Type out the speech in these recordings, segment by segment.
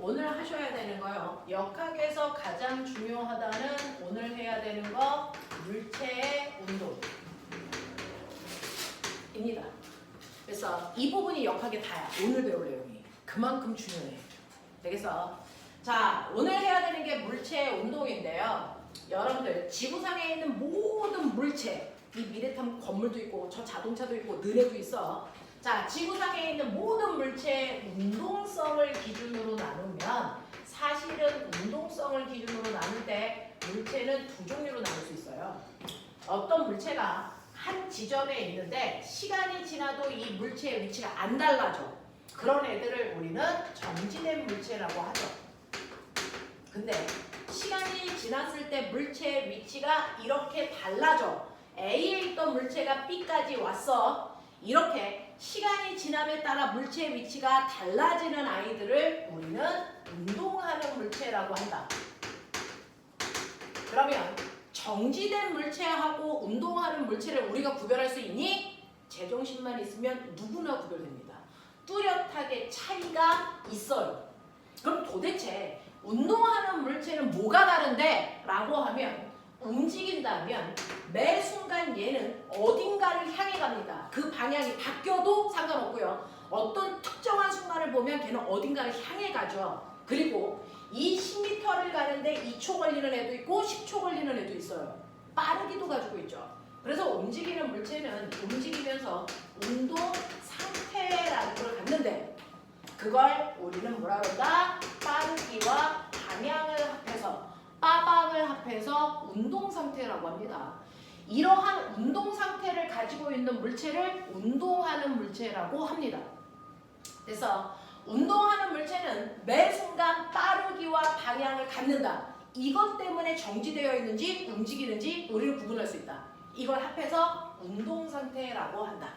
오늘 하셔야 되는 거요. 역학에서 가장 중요하다는 오늘 해야 되는 거 물체의 운동입니다. 그래서 이 부분이 역학의 다야. 오늘 배울 내용이. 그만큼 중요해. 되겠어? 자, 오늘 해야 되는 게 물체의 운동인데요. 여러분들 지구상에 있는 모든 물체, 이 미래탐 건물도 있고 저 자동차도 있고 너네도 있어. 자, 지구상에 있는 모든 물체의 운동성을 기준으로 나누면 사실은 운동성을 기준으로 나눌 때 물체는 두 종류로 나눌 수 있어요. 어떤 물체가 한 지점에 있는데 시간이 지나도 이 물체의 위치가 안 달라져. 그런 애들을 우리는 정지된 물체라고 하죠. 근데 시간이 지났을 때 물체의 위치가 이렇게 달라져. A에 있던 물체가 B까지 왔어. 이렇게 시간이 지남에 따라 물체의 위치가 달라지는 아이들을 우리는 운동하는 물체라고 한다. 그러면 정지된 물체하고 운동하는 물체를 우리가 구별할 수 있니? 제정신만 있으면 누구나 구별됩니다. 뚜렷하게 차이가 있어요. 그럼 도대체 운동하는 물체는 뭐가 다른데? 라고 하면 움직인다면 매 순간 얘는 어딘가를 향해 갑니다. 그 방향이 바뀌어도 상관없고요. 어떤 특정한 순간을 보면 걔는 어딘가를 향해 가죠. 그리고 이 10m를 가는데 2초 걸리는 애도 있고 10초 걸리는 애도 있어요. 빠르기도 가지고 있죠. 그래서 움직이는 물체는 움직이면서 운동 상태라는 걸 갖는데 그걸 우리는 뭐라 그런다? 빠르기와 방향을 합해서 빠방을 합해서 운동 상태라고 합니다. 이러한 운동 상태를 가지고 있는 물체를 운동하는 물체라고 합니다. 그래서 운동하는 물체는 매 순간 빠르기와 방향을 갖는다. 이것 때문에 정지되어 있는지 움직이는지 우리는 구분할 수 있다. 이걸 합해서 운동 상태라고 한다.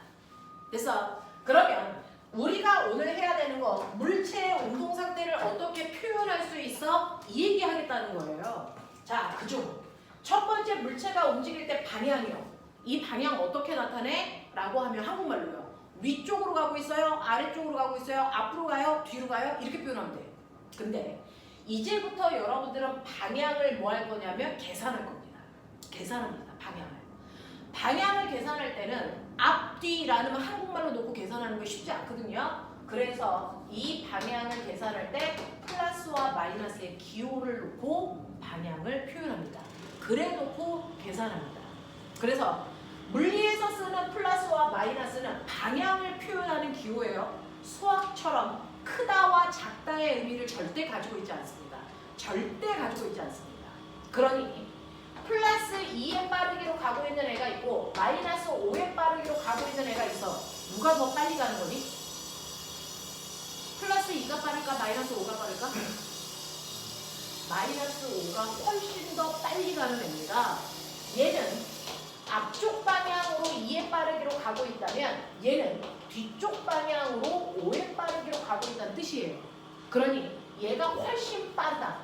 그래서 그러면 우리가 오늘 해야 되는 거 물체의 운동 상태를 어떻게 표현할 수 있어? 이 얘기 하겠다는 거예요. 자, 그중 첫 번째 물체가 움직일 때 방향이요. 이 방향 어떻게 나타내? 라고 하면 한국말로요. 위쪽으로 가고 있어요? 아래쪽으로 가고 있어요? 앞으로 가요? 뒤로 가요? 이렇게 표현하면 돼. 근데 이제부터 여러분들은 방향을 뭐 할 거냐면 계산할 겁니다. 계산합니다. 방향을 계산할 때는 앞뒤라는 한국말로 놓고 계산하는 게 쉽지 않거든요. 그래서 이 방향을 계산할 때 플러스와 마이너스의 기호를 놓고 방향을 표현합니다. 그래 놓고 계산합니다. 그래서 물리에서 쓰는 플러스와 마이너스는 방향을 표현하는 기호예요. 수학처럼 크다와 작다의 의미를 절대 가지고 있지 않습니다. 절대 가지고 있지 않습니다. 그러니 플러스 2의 빠르기로 가고 있는 애가 있고 마이너스 5의 빠르기로 가고 있는 애가 있어. 누가 더 빨리 가는 거니? 플러스 2가 빠를까? 마이너스 5가 빠를까? 마이너스 5가 훨씬 더 빨리 가는 애입니다. 얘는 앞쪽 방향으로 2의 빠르기로 가고 있다면 얘는 뒤쪽 방향으로 5의 빠르기로 가고 있다는 뜻이에요. 그러니 얘가 훨씬 빠르다.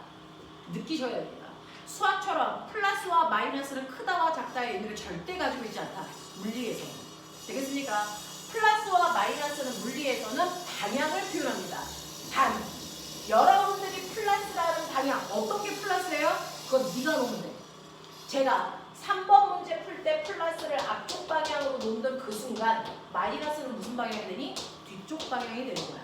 느끼셔야 됩니다. 수학처럼 플러스와 마이너스는 크다와 작다의 의미를 절대 가지고 있지 않다. 물리에서는. 되겠습니까? 플러스와 마이너스는 물리에서는 방향을 표현합니다. 단, 여러분들이 플러스라는 방향, 어떻게 플러스예요? 그건 네가 놓으면 돼. 제가 3번 문제 풀 때 플러스를 앞쪽 방향으로 놓는 그 순간 마이너스는 무슨 방향이 되니? 뒤쪽 방향이 되는 거야.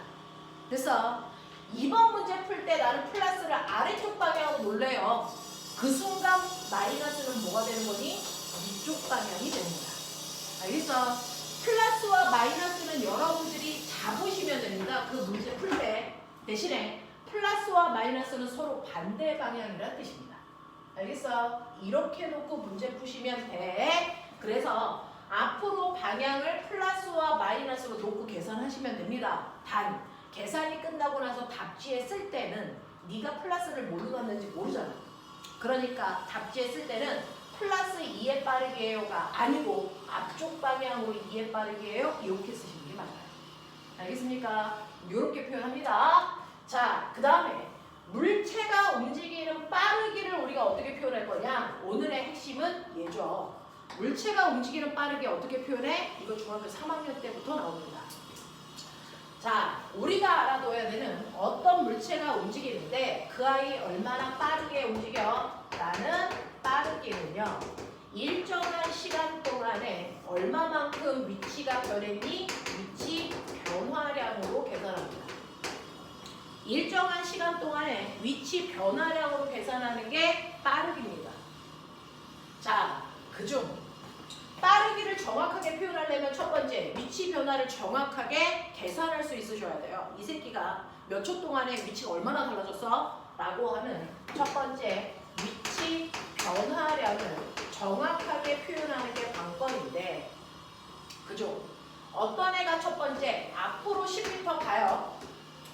그래서 2번 문제 풀 때 나는 플러스를 아래쪽 방향으로 놓을래요. 그 순간 마이너스는 뭐가 되는 거니? 위쪽 방향이 되는 거야. 알겠어? 플러스와 마이너스는 여러분들이 잡으시면 됩니다. 그 문제 풀 때. 대신에 플러스와 마이너스는 서로 반대 방향이라는 뜻입니다. 알겠어? 이렇게 놓고 문제 푸시면 돼. 그래서 앞으로 방향을 플러스와 마이너스로 놓고 계산하시면 됩니다. 단, 계산이 끝나고 나서 답지에 쓸 때는 네가 플러스를 뭘로 넣었는지 모르잖아. 그러니까 답지에 쓸 때는 플러스 2의 빠르기예요가 아니고 앞쪽 방향으로 2의 빠르기예요. 이렇게 쓰시는 게 맞아요. 알겠습니까? 이렇게 표현합니다. 자, 그 다음에 물체가 움직이는 빠르기를 우리가 어떻게 표현할 거냐? 오늘의 핵심은 얘죠. 물체가 움직이는 빠르기 어떻게 표현해? 이거 중학교 3학년 때부터 나옵니다. 자, 우리가 알아둬야 되는 어떤 물체가 움직이는데 그 아이 얼마나 빠르게 움직여? 나는 빠르기는요. 일정한 시간 동안에 얼마만큼 위치가 변했니? 위치 변화량으로 계산합니다. 일정한 시간 동안에 위치 변화량으로 계산하는 게 빠르기입니다. 자, 그중 빠르기를 정확하게 표현하려면 첫 번째, 위치 변화를 정확하게 계산할 수 있으셔야 돼요. 이 새끼가 몇 초 동안에 위치가 얼마나 달라졌어? 라고 하는 첫 번째, 위치 변화량을 정확하게 표현하는 게 관건인데, 그죠? 어떤 애가 첫 번째, 앞으로 10m 가요.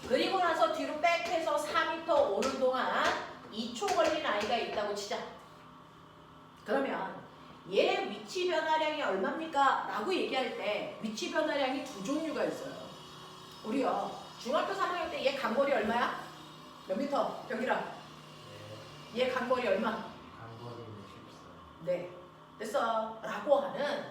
그리고 나서 뒤로 백해서 4m 오는 동안 2초 걸린 아이가 있다고 치자. 그러면 얘 위치 변화량이 얼마입니까? 라고 얘기할 때 위치 변화량이 두 종류가 있어요. 우리요 중학교 3학년 때 얘 간거리 얼마야? 몇 미터? 병기라. 얘 간거리 얼마? 간거리는 14. 네, 됐어. 라고 하는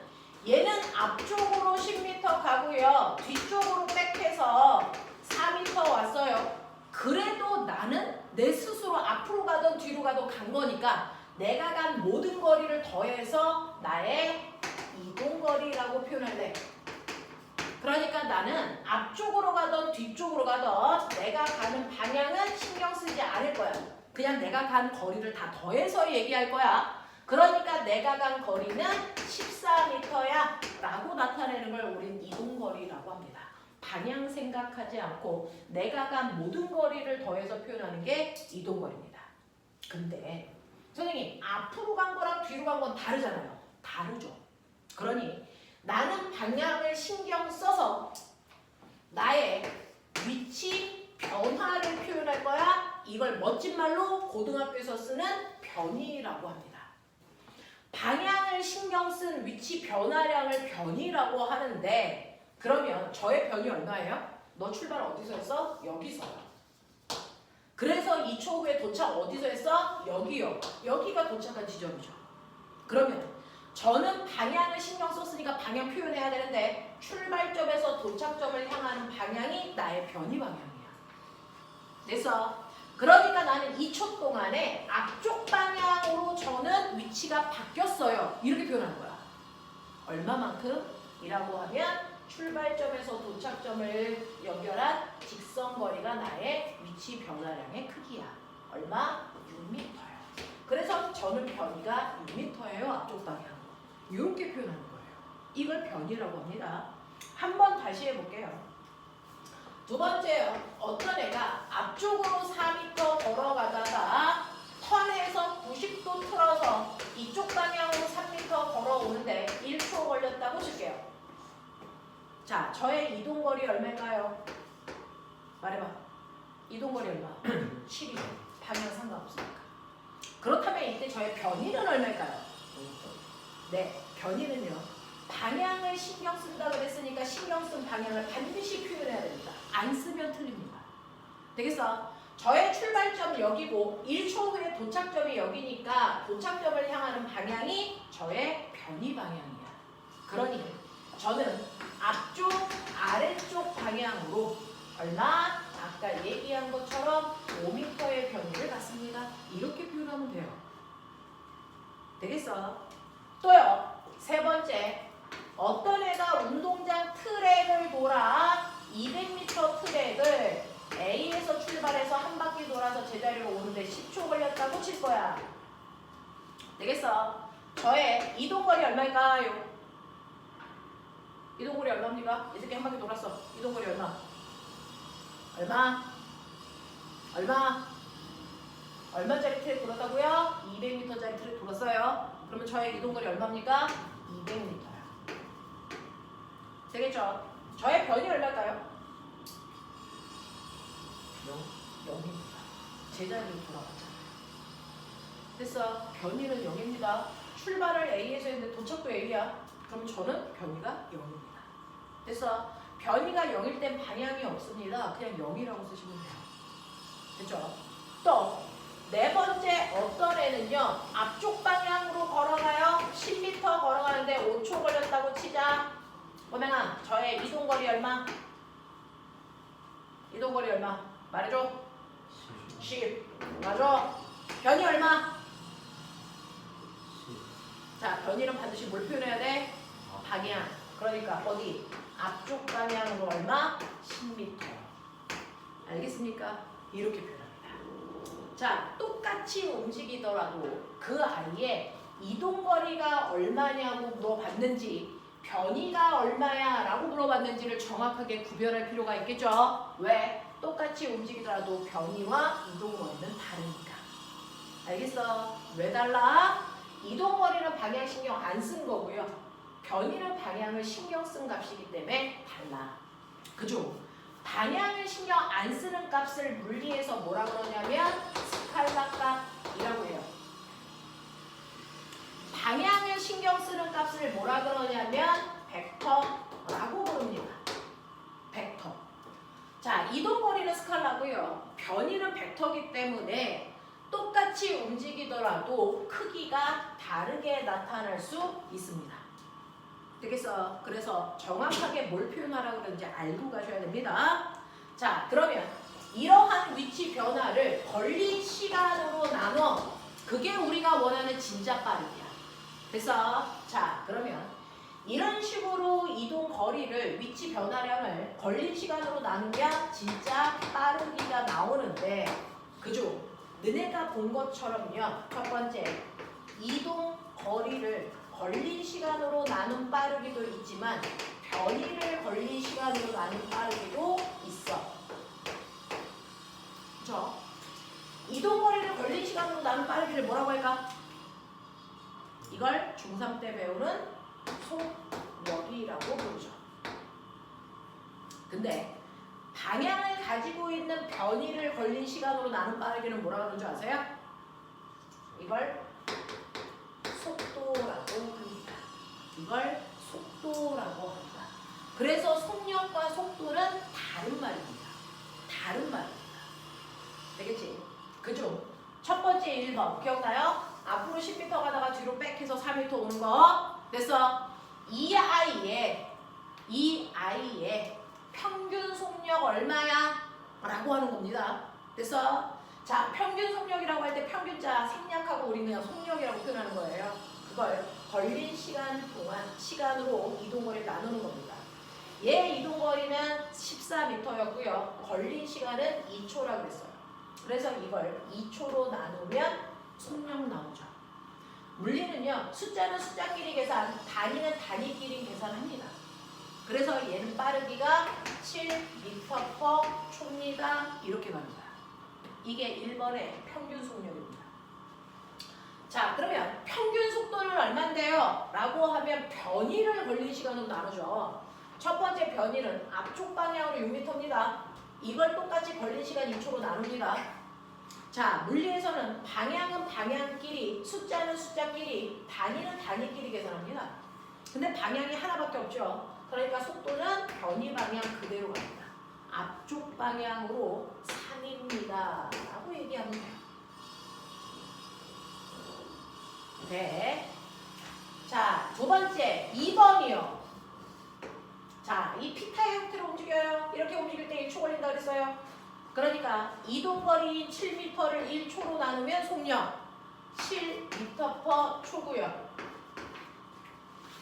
얘는 앞쪽으로 10m 가고요. 뒤쪽으로 백해서 4m 왔어요. 그래도 나는 내 스스로 앞으로 가든 뒤로 가든 간 거니까 내가 간 모든 거리를 더해서 나의 이동거리라고 표현할래. 그러니까 나는 앞쪽으로 가든 뒤쪽으로 가든 내가 가는 방향은 신경 쓰지 않을 거야. 그냥 내가 간 거리를 다 더해서 얘기할 거야. 그러니까 내가 간 거리는 14m야 라고 나타내는 걸 우린 이동거리라고 합니다. 방향 생각하지 않고 내가 간 모든 거리를 더해서 표현하는 게 이동거리입니다. 근데 선생님, 앞으로 간 거랑 뒤로 간 건 다르잖아요. 다르죠. 그러니 나는 방향을 신경 써서 나의 위치 변화를 표현할 거야. 이걸 멋진 말로 고등학교에서 쓰는 변이라고 합니다. 방향을 신경 쓴 위치 변화량을 변이라고 하는데, 그러면 저의 변이 얼마예요? 너 출발 어디서 했어? 여기서요. 그래서 2초 후에 도착 어디서 했어? 여기요. 여기가 도착한 지점이죠. 그러면 저는 방향을 신경 썼으니까 방향 표현해야 되는데 출발점에서 도착점을 향하는 방향이 나의 변이 방향이야. 됐어? 그러니까 나는 2초 동안에 앞쪽 방향으로 저는 위치가 바뀌었어요. 이렇게 표현하는 거야. 얼마만큼? 이라고 하면 출발점에서 도착점을 연결한 직선거리가 나의 위치 변화량의 크기야. 얼마? 6m야. 그래서 저는 변이가 6m예요. 앞쪽 방향. 이렇게 표현하는 거예요. 이걸 변이라고 합니다. 한번 다시 해볼게요. 두 번째요. 어떤 애가 앞쪽으로 4m 걸어가다가 턴에서 90도 틀어서 이쪽 방향으로 3m 걸어오는데 1초 걸렸다고 칠게요. 자, 저의 이동거리 얼마일까요? 말해봐. 이동거리 얼마? 7이죠. 방향 상관없으니까. 그렇다면 이때 저의 변이는 얼마일까요? 네, 변이는요. 방향을 신경 쓴다 그랬으니까 신경 쓴 방향을 반드시 표현해야 됩니다. 안 쓰면 틀립니다. 되겠어? 저의 출발점은 여기고 1초 후에 도착점이 여기니까 도착점을 향하는 방향이 저의 변이 방향이야. 그러니 저는 앞쪽, 아래쪽 방향으로 얼마? 아까 얘기한 것처럼 5m의 변이를 갖습니다. 이렇게 표현하면 돼요. 되겠어? 또요. 세 번째. 어떤 애가 운동장 트랙을 돌아 200m 트랙을 A에서 출발해서 한 바퀴 돌아서 제자리로 오는데 10초 걸렸다고 칠 거야. 되겠어? 저의 이동거리 얼마일까요? 이동거리 얼마입니까? 이 새끼 한 바퀴 돌았어. 이동거리 얼마? 얼마? 얼마? 얼마짜리 트랙 돌았다고요? 200m짜리 트랙 돌았어요. 그러면 저의 이동거리 얼마입니까? 200m야. 되겠죠? 저의 변이 얼마일까요? 0입니다. 제자리로 돌아갔잖아요. 됐어. 변이는 0입니다. 출발을 A에서 했는데 도착도 A야. 그럼 저는 변이가 0입니다. 됐어. 변이가 0일 땐 방향이 없습니다. 그냥 0이라고 쓰시면 돼요. 됐죠? 또 네 번째 어떤 애는요. 앞쪽 방향으로 걸어가요. 10m 걸어가는데 5초 걸렸다고 치자. 꼬맹아, 저의 이동거리 얼마? 이동거리 얼마? 말해줘. 10. 맞아. 변이 얼마? 10. 자, 변이는 반드시 뭘 표현해야 돼? 방향. 그러니까 어디? 앞쪽 방향으로 얼마? 10m. 알겠습니까? 이렇게 표현합니다. 자, 똑같이 움직이더라도 그 아이의 이동거리가 얼마냐고 물어봤는지 변이가 얼마야 라고 물어봤는지를 정확하게 구별할 필요가 있겠죠? 왜? 똑같이 움직이더라도 변이와 이동거리는 다르니까. 알겠어? 왜 달라? 이동거리는 방향 신경 안 쓴 거고요. 변이는 방향을 신경 쓴 값이기 때문에 달라. 그죠? 방향을 신경 안 쓰는 값을 물리에서 뭐라 그러냐면 스칼라 값이라고 해요. 방향을 신경 쓰는 값을 뭐라 그러냐면 벡터라고 부릅니다. 벡터. 자, 이동거리는 스칼라고요. 변이는 벡터이기 때문에 똑같이 움직이더라도 크기가 다르게 나타날 수 있습니다. 되겠어? 그래서 정확하게 뭘 표현하라고 그러는지 알고 가셔야 됩니다. 자, 그러면 이러한 위치 변화를 걸린 시간으로 나눠. 그게 우리가 원하는 진짜 빠르기야. 됐어? 자, 그러면 이런 식으로 이동 거리를 위치 변화량을 걸린 시간으로 나누면 진짜 빠르기가 나오는데, 그죠? 너네가 본 것처럼요. 첫 번째, 이동 거리를 걸린 시간으로 나눈 빠르기도 있지만 변이를 걸린 시간으로 나눈 빠르기도 있어. 그죠? 이동 거리를 걸린 시간으로 나눈 빠르기를 뭐라고 할까? 이걸 중3 때 배우는 속력이라고 부르죠. 근데 방향을 가지고 있는 변이를 걸린 시간으로 나눈 빠르기는 뭐라고 하는 줄 아세요? 이걸 속도라고 합니다. 이걸 속도라고 합니다. 그래서 속력과 속도는 다른 말입니다. 다른 말입니다. 되겠지? 그죠? 첫 번째 1번 기억나요? 앞으로 10m 가다가 뒤로 백해서 4m 오는 거. 됐어? 이 아이의 평균 속력 얼마야? 라고 하는 겁니다. 됐어? 자, 평균 속력이라고 할 때 평균자 생략하고 우리는 그냥 속력이라고 표현하는 거예요. 그걸 걸린 시간 동안 시간으로 이동거리를 나누는 겁니다. 얘 이동거리는 14m였고요. 걸린 시간은 2초라고 했어요. 그래서 이걸 2초로 나누면 속력 나오죠. 물리는요. 숫자는 숫자끼리 계산, 단위는 단위끼리 계산합니다. 그래서 얘는 빠르기가 7m/초입니다. 이렇게 갑니다. 이게 1번의 평균 속력입니다. 자, 그러면 평균 속도는 얼만데요? 라고 하면 변이를 걸린 시간으로 나누죠. 첫 번째 변이는 앞쪽 방향으로 6m입니다. 이걸 똑같이 걸린 시간 2초로 나눕니다. 자, 물리에서는 방향은 방향끼리, 숫자는 숫자끼리, 단위는 단위끼리 계산합니다. 근데 방향이 하나밖에 없죠. 그러니까 속도는 변이 방향 그대로 갑니다. 앞쪽 방향으로 3입니다. 라고 얘기하면 돼요. 네. 자, 두 번째 2번이요. 자, 이 피타의 형태로 움직여요. 이렇게 움직일 때 1초 걸린다 그랬어요. 그러니까 이동거리인 7m를 1초로 나누면 속력 7m/초고요.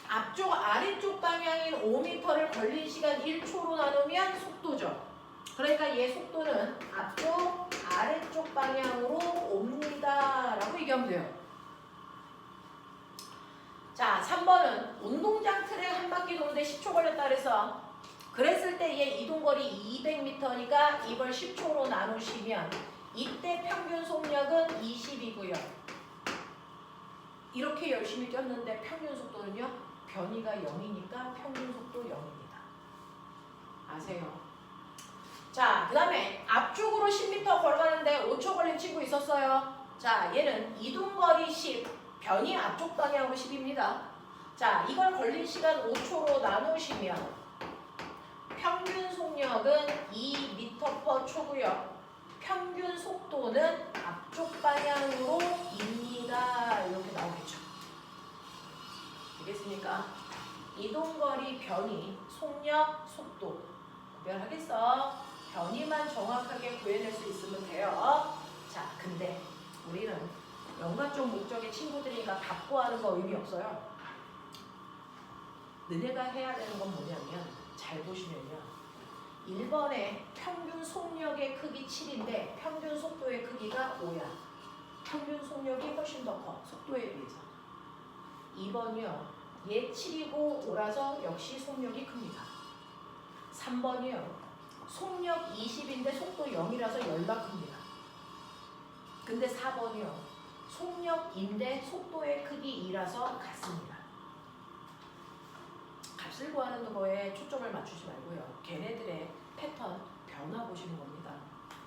앞쪽 아래쪽 방향인 5m를 걸린 시간 1초로 나누면 속도죠. 그러니까 얘 속도는 앞쪽 아래쪽 방향으로 옵니다 라고 얘기하면 돼요. 자, 3번은 운동장 트랙 한 바퀴 도는데 10초 걸렸다 그래서 그랬을 때 얘 이동거리 200m니까 이걸 10초로 나누시면 이때 평균 속력은 20이고요. 이렇게 열심히 뛰었는데 평균 속도는요. 변이가 0이니까 평균 속도 0입니다. 아세요? 자, 그 다음에 앞쪽으로 10m 걸어가는데 5초 걸린 친구 있었어요. 자, 얘는 이동거리 10, 변이 앞쪽 방향으로 10입니다. 자, 이걸 걸린 시간 5초로 나누시면 평균 속력은 2m/초고요. 평균 속도는 앞쪽 방향으로 입니다. 이렇게 나오겠죠. 되겠습니까? 이동거리, 변이, 속력, 속도 구별하겠어? 변이만 정확하게 구해낼 수 있으면 돼요. 자, 근데 우리는 연관적 목적의 친구들이니까 답고 하는 거 의미 없어요. 너네가 해야 되는 건 뭐냐면 잘 보시면요. 1번에 평균 속력의 크기 7인데 평균 속도의 크기가 5야. 평균 속력이 훨씬 더 커. 속도에 비해서. 2번이요. 얘 7이고 5라서 역시 속력이 큽니다. 3번이요. 속력 20인데 속도 0이라서 열만큼입니다. 근데 4번이요. 속력인데 속도의 크기 2라서 같습니다. 값을 구하는 거에 초점을 맞추지 말고요. 걔네들의 패턴, 변화 보시는 겁니다.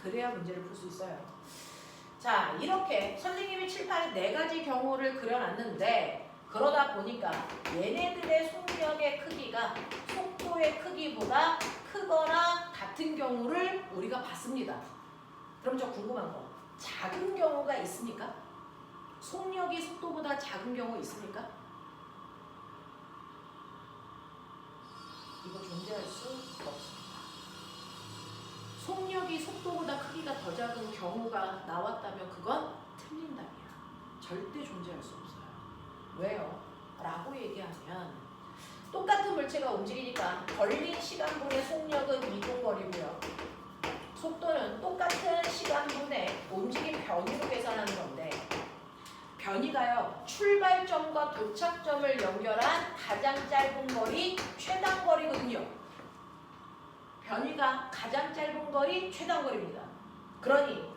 그래야 문제를 풀 수 있어요. 자, 이렇게 선생님이 칠판에 4가지 경우를 그려놨는데 그러다 보니까 얘네들의 속력의 크기가 속도의 크기보다 크거나 같은 경우를 우리가 봤습니다. 그럼 저 궁금한 거, 작은 경우가 있습니까? 속력이 속도보다 작은 경우 있습니까? 이거 존재할 수 없습니다. 속력이 속도보다 크기가 더 작은 경우가 나왔다면 그건 틀린 답이야. 절대 존재할 수 없어요. 왜요? 라고 얘기하면 똑같은 물체가 움직이니까 걸린 시간분의 속력은 이동거리고요. 속도는 똑같은 시간분의 움직임 변이로 계산하는 건데 변이가요. 출발점과 도착점을 연결한 가장 짧은 거리 최단 거리거든요. 변이가 가장 짧은 거리 최단 거리입니다. 그러니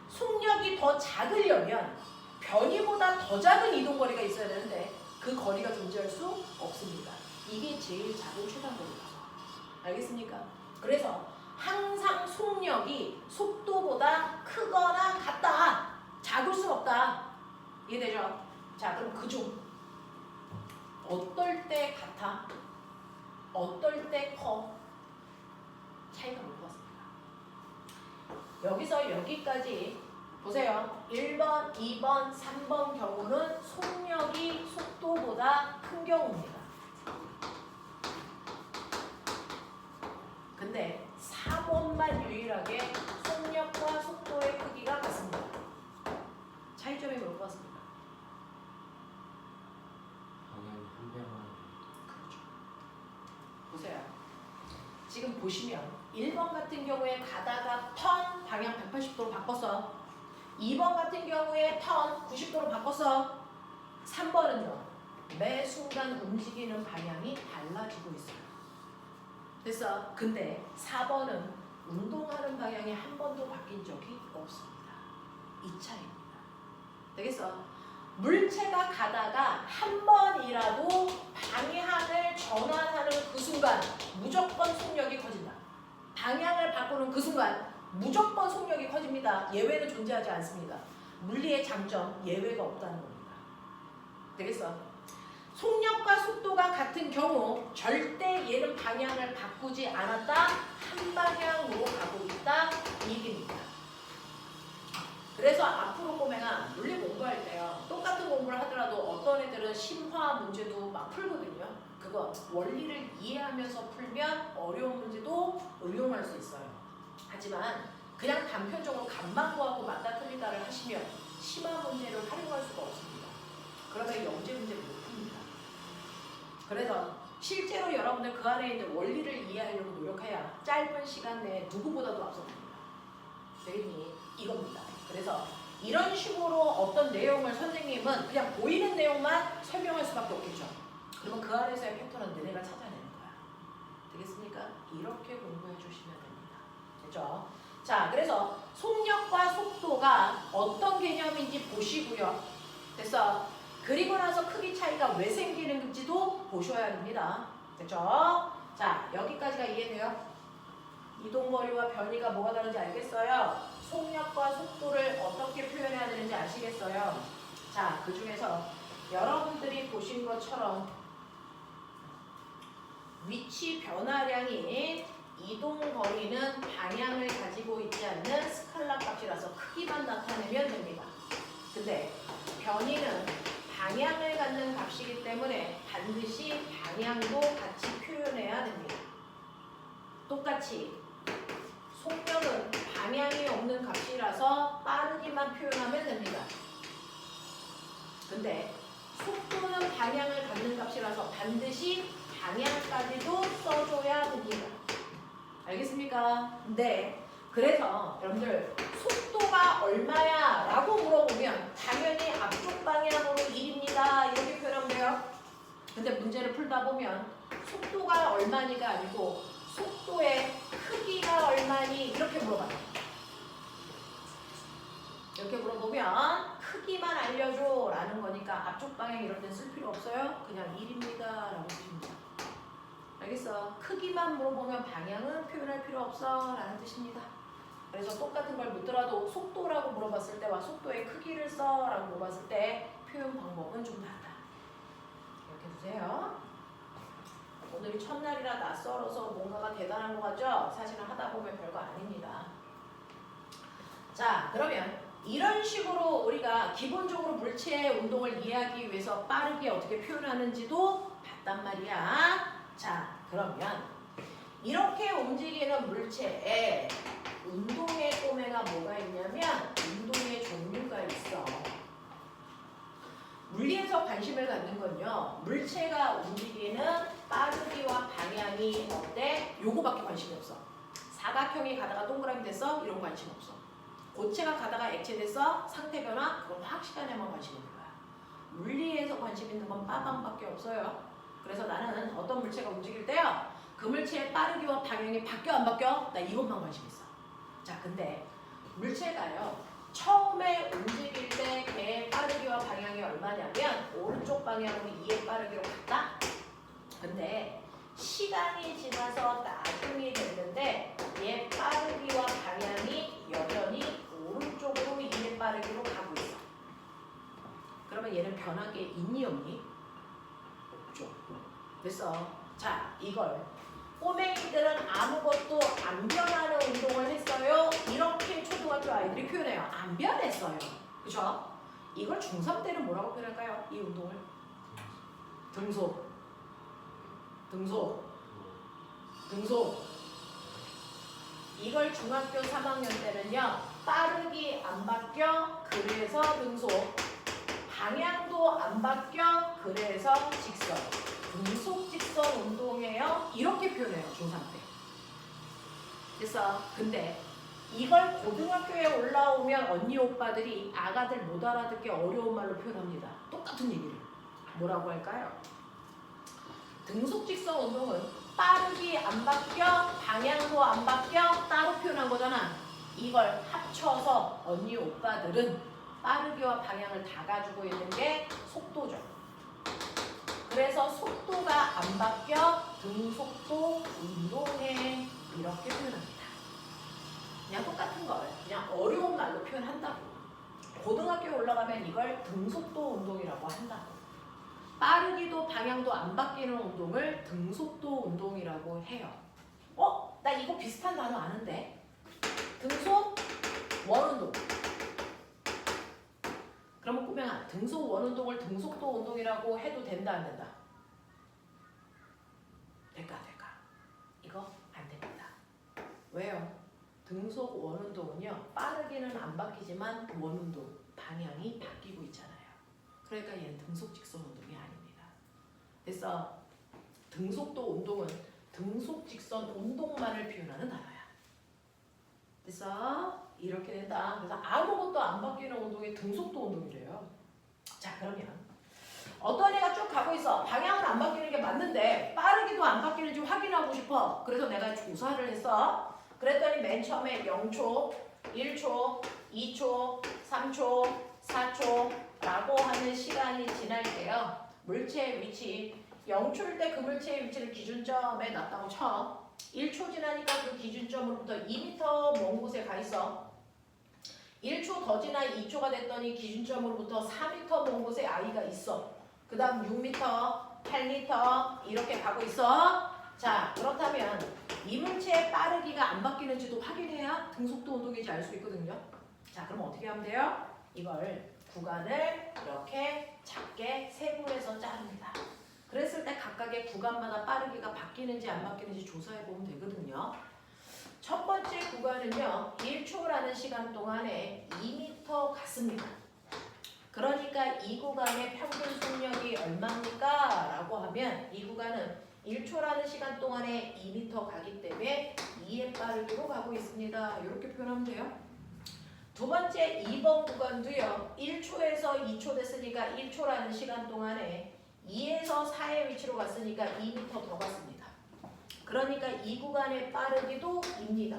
속력이 더 작으려면 변이보다 더 작은 이동거리가 있어야 되는데 그 거리가 존재할 수 없습니다. 이게 제일 작은 최단 거리라서. 알겠습니까? 그래서 항상 속력이 속도보다 크거나 같다. 작을 수 없다. 이해되죠? 자, 그럼 그중 어떨 때 같아? 어떨 때 커? 차이가 못 봤습니다. 여기서 여기까지 보세요. 1번, 2번, 3번 경우는 속력이 속도보다 큰 경우입니다. 근데 4번만 유일하게 속력과 속도의 크기가 같습니다. 차이점이 못 봤습니다. 방향이 한 배만. 그렇죠. 보세요. 지금 보시면 1번 같은 경우에 가다가 턴 방향 180도로 바꿨어. 2번 같은 경우에 턴 90도로 바꿨어. 3번은요. 매 순간 움직이는 방향이 달라지고 있어요. 됐어. 근데 4번은 운동하는 방향이 한 번도 바뀐 적이 없습니다. 이 차이입니다. 되겠어? 물체가 가다가 한 번이라도 방향을 전환하는 그 순간 무조건 속력이 커진다. 방향을 바꾸는 그 순간 무조건 속력이 커집니다. 예외는 존재하지 않습니다. 물리의 장점, 예외가 없다는 겁니다. 되겠어? 속력과 속도가 같은 경우 절대 얘는 방향을 바꾸지 않았다. 한 방향으로 가고 있다. 이 얘기입니다. 그래서 앞으로 꼬맹아 물리 공부할 때요. 똑같은 공부를 하더라도 어떤 애들은 심화 문제도 막 풀거든요. 그거 원리를 이해하면서 풀면 어려운 문제도 응용할 수 있어요. 하지만 그냥 단편적으로 감만 구하고 맞다 틀리다를 하시면 심화 문제를 활용할 수가 없습니다. 그러면 영재 문제를 못 풉니다. 그래서 실제로 여러분들 그 안에 있는 원리를 이해하려고 노력해야 짧은 시간 내에 누구보다도 앞서갑니다. 되겠니? 이겁니다. 그래서 이런 식으로 어떤 내용을 선생님은 그냥 보이는 내용만 설명할 수밖에 없겠죠. 그러면 그 안에서의 패턴은 너네가 찾아내는 거야. 되겠습니까? 이렇게 공부해 주시면 됩니다. 됐죠? 자, 그래서 속력과 속도가 어떤 개념인지 보시고요. 됐어? 그리고 나서 크기 차이가 왜 생기는지도 보셔야 됩니다. 됐죠? 자, 여기까지가 이해돼요? 이동거리와 변이가 뭐가 다른지 알겠어요? 속력과 속도를 어떻게 표현해야 되는지 아시겠어요? 자, 그 중에서 여러분들이 보신 것처럼 위치 변화량이 이동거리는 방향을 가지고 있지 않는 스칼라 값이라서 크기만 나타내면 됩니다. 근데 변이는 방향을 갖는 값이기 때문에 반드시 방향도 같이 표현해야 됩니다. 똑같이 속력 방향이 없는 값이라서 빠르기만 표현하면 됩니다. 근데 속도는 방향을 갖는 값이라서 반드시 방향까지도 써줘야 됩니다. 알겠습니까? 네. 그래서 여러분들 속도가 얼마야? 라고 물어보면 당연히 앞쪽 방향으로 1입니다. 이렇게 표현하면 돼요. 근데 문제를 풀다 보면 속도가 얼마니가 아니고 속도의 크기가 얼마니? 이렇게 물어봐요. 이렇게 물어보면 크기만 알려줘 라는 거니까 앞쪽 방향 이럴 땐 쓸 필요 없어요. 그냥 1입니다 라고 쓰십니다. 알겠어? 크기만 물어보면 방향은 표현할 필요 없어 라는 뜻입니다. 그래서 똑같은 걸 묻더라도 속도라고 물어봤을 때와 속도의 크기를 써 라고 물어봤을 때 표현 방법은 좀 다르다. 이렇게 두세요. 오늘이 첫날이라 낯설어서 뭔가가 대단한 것 같죠? 사실은 하다 보면 별거 아닙니다. 자, 그러면 이런 식으로 우리가 기본적으로 물체의 운동을 이해하기 위해서 빠르게 어떻게 표현하는지도 봤단 말이야. 자, 그러면 이렇게 움직이는 물체에 운동의 꼬매가 뭐가 있냐면 운동의 종류가 있어. 물리에서 관심을 갖는 건요. 물체가 움직이는 빠르기와 방향이 어때? 요거밖에 관심이 없어. 사각형이 가다가 동그라미 됐어? 이런 관심 없어. 고체가 가다가 액체 됐어? 상태 변화? 그건 화학 시간에만 관심 있는 거야. 물리에서 관심 있는 건 빠방밖에 없어요. 그래서 나는 어떤 물체가 움직일 때요. 그 물체의 빠르기와 방향이 바뀌어 안 바뀌어? 나 이것만 관심 있어. 자, 근데 물체가요. 처음에 움직일 때 걔의 빠르기와 방향이 얼마냐면 오른쪽 방향으로 2의 빠르기로 갔다. 근데 시간이 지나서 나중이 됐는데 얘 빠르기와 방향이 여전히 오른쪽으로 2의 빠르기로 가고 있어. 그러면 얘는 변한 게 있니 없니? 없죠. 됐어. 자, 이걸 꼬맹이들은 아무것도 안 변하는 운동을 했어요. 이렇게 초등학교 아이들이 표현해요. 안 변했어요. 그죠? 이걸 중3 때는 뭐라고 표현할까요? 이 운동을? 등속. 등속. 등속. 이걸 중학교 3학년 때는요. 빠르기 안 바뀌어. 그래서 등속. 방향도 안 바뀌어. 그래서 직선. 등속 직선 운동이에요. 이렇게 표현해요. 중3 때. 그래서 근데 이걸 고등학교에 올라오면 언니 오빠들이 아가들 못 알아듣게 어려운 말로 표현합니다. 똑같은 얘기를. 뭐라고 할까요? 등속 직선 운동은 빠르기 안 바뀌어, 방향도 안 바뀌어 따로 표현한 거잖아. 이걸 합쳐서 언니 오빠들은 빠르기와 방향을 다 가지고 있는 게 속도죠. 그래서 속도가 안 바뀌어 등속도 운동해 이렇게 표현합니다. 그냥 똑같은 걸 그냥 어려운 말로 표현한다고. 고등학교에 올라가면 이걸 등속도 운동이라고 한다고. 빠르기도 방향도 안 바뀌는 운동을 등속도 운동이라고 해요. 나 이거 비슷한 단어 아는데? 등속 원운동. 그러면 꼬맹아, 등속 원운동을 등속도 운동이라고 해도 된다 안 된다? 될까? 이거 안 됩니다. 왜요? 등속 원운동은요. 빠르기는 안 바뀌지만 원운동, 방향이 바뀌고 있잖아요. 그러니까 얘는 등속 직선 운동이 아닙니다. 그래서 등속도 운동은 등속 직선 운동만을 표현하는 단어야. 그래서 이렇게 된다. 그래서 아무것도 안 바뀌는 운동이 등속도 운동이래요. 자, 그러면 어떤 애가 쭉 가고 있어. 방향은 안 바뀌는 게 맞는데 빠르기도 안 바뀌는지 확인하고 싶어. 그래서 내가 조사를 했어. 그랬더니 맨 처음에 0초, 1초, 2초, 3초, 4초 라고 하는 시간이 지날 때요. 물체의 위치 0초일 때 그 물체의 위치를 기준점에 놨다고 쳐. 1초 지나니까 그 기준점으로부터 2m 먼 곳에 가 있어. 1초 더 지나 2초가 됐더니 기준점으로부터 4m 먼 곳에 아이가 있어. 그 다음 6m, 8m 이렇게 가고 있어. 자, 그렇다면 이 물체의 빠르기가 안 바뀌는지도 확인해야 등속도 운동인지 알 수 있거든요. 자, 그럼 어떻게 하면 돼요? 이걸 구간을 이렇게 작게 세분해서 자릅니다. 그랬을 때 각각의 구간마다 빠르기가 바뀌는지 안 바뀌는지 조사해 보면 되거든요. 첫 번째 구간은요. 1초라는 시간 동안에 2m 갔습니다. 그러니까 이 구간의 평균 속력이 얼마입니까? 라고 하면 이 구간은 1초라는 시간 동안에 2m 가기 때문에 2의 빠르기로 가고 있습니다. 이렇게 표현하면 돼요. 두 번째 2번 구간도요. 1초에서 2초 됐으니까 1초라는 시간 동안에 2에서 4의 위치로 갔으니까 2m 더 갔습니다. 그러니까 이 구간의 빠르기도 2입니다.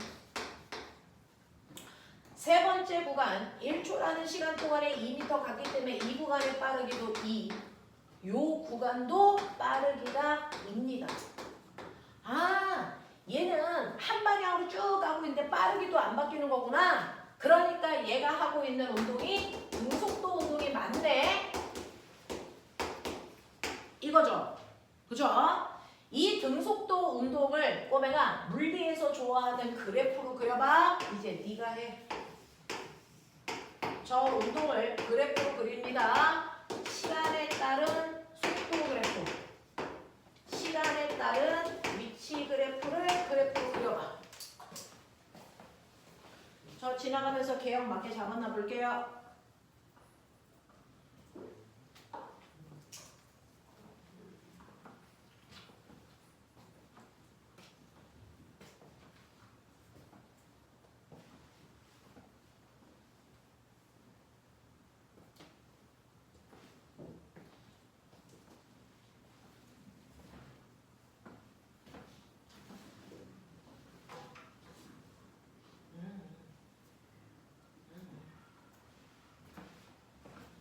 세 번째 구간 1초라는 시간 동안에 2m 갔기 때문에 이 구간의 빠르기도 2. 요 구간도 빠르기가 2입니다. 아, 얘는 한 방향으로 쭉 가고 있는데 빠르기도 안 바뀌는 거구나. 그러니까 얘가 하고 있는 운동이 등속도 운동이 맞네. 이거죠. 그죠? 이 등속도 운동을 꼬맹아 물리에서 좋아하는 그래프로 그려봐. 이제 네가 해. 저 운동을 그래프로 그립니다. 시간에 따른 속도 그래프, 시간에 따른 위치 그래프를 그래프로 그려봐. 저 지나가면서 개형 맞게 잡았나 볼게요.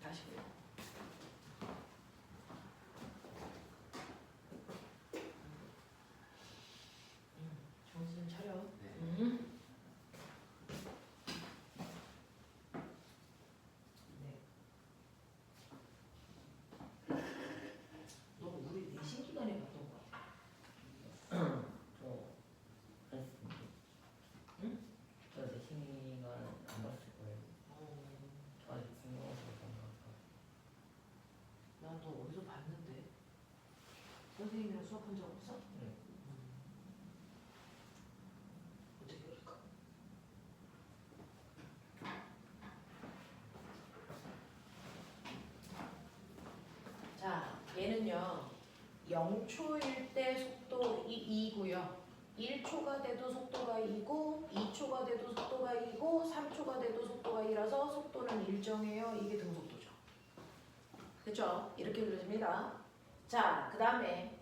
다시 그려. 정신 차려. 네. 너 우리 내신 기간에 봤던 거 같아. 저 내신이가 안 봤을 거예요. 저 아직 중요해서 그런 것 같아요. 난 너 어디서 봤는데? 선생님이랑 수업한 적 없어? 네. 어떻게 그럴까? 자, 얘는요. 0초일 때 속도 2고요. 1초가 돼도 속도가 2고 2초가 돼도 속도가 2고 3초가 돼도 속도가 2라서 속도는 일정해요. 이게 등속도죠. 그렇죠? 이렇게 그려집니다. 자, 그 다음에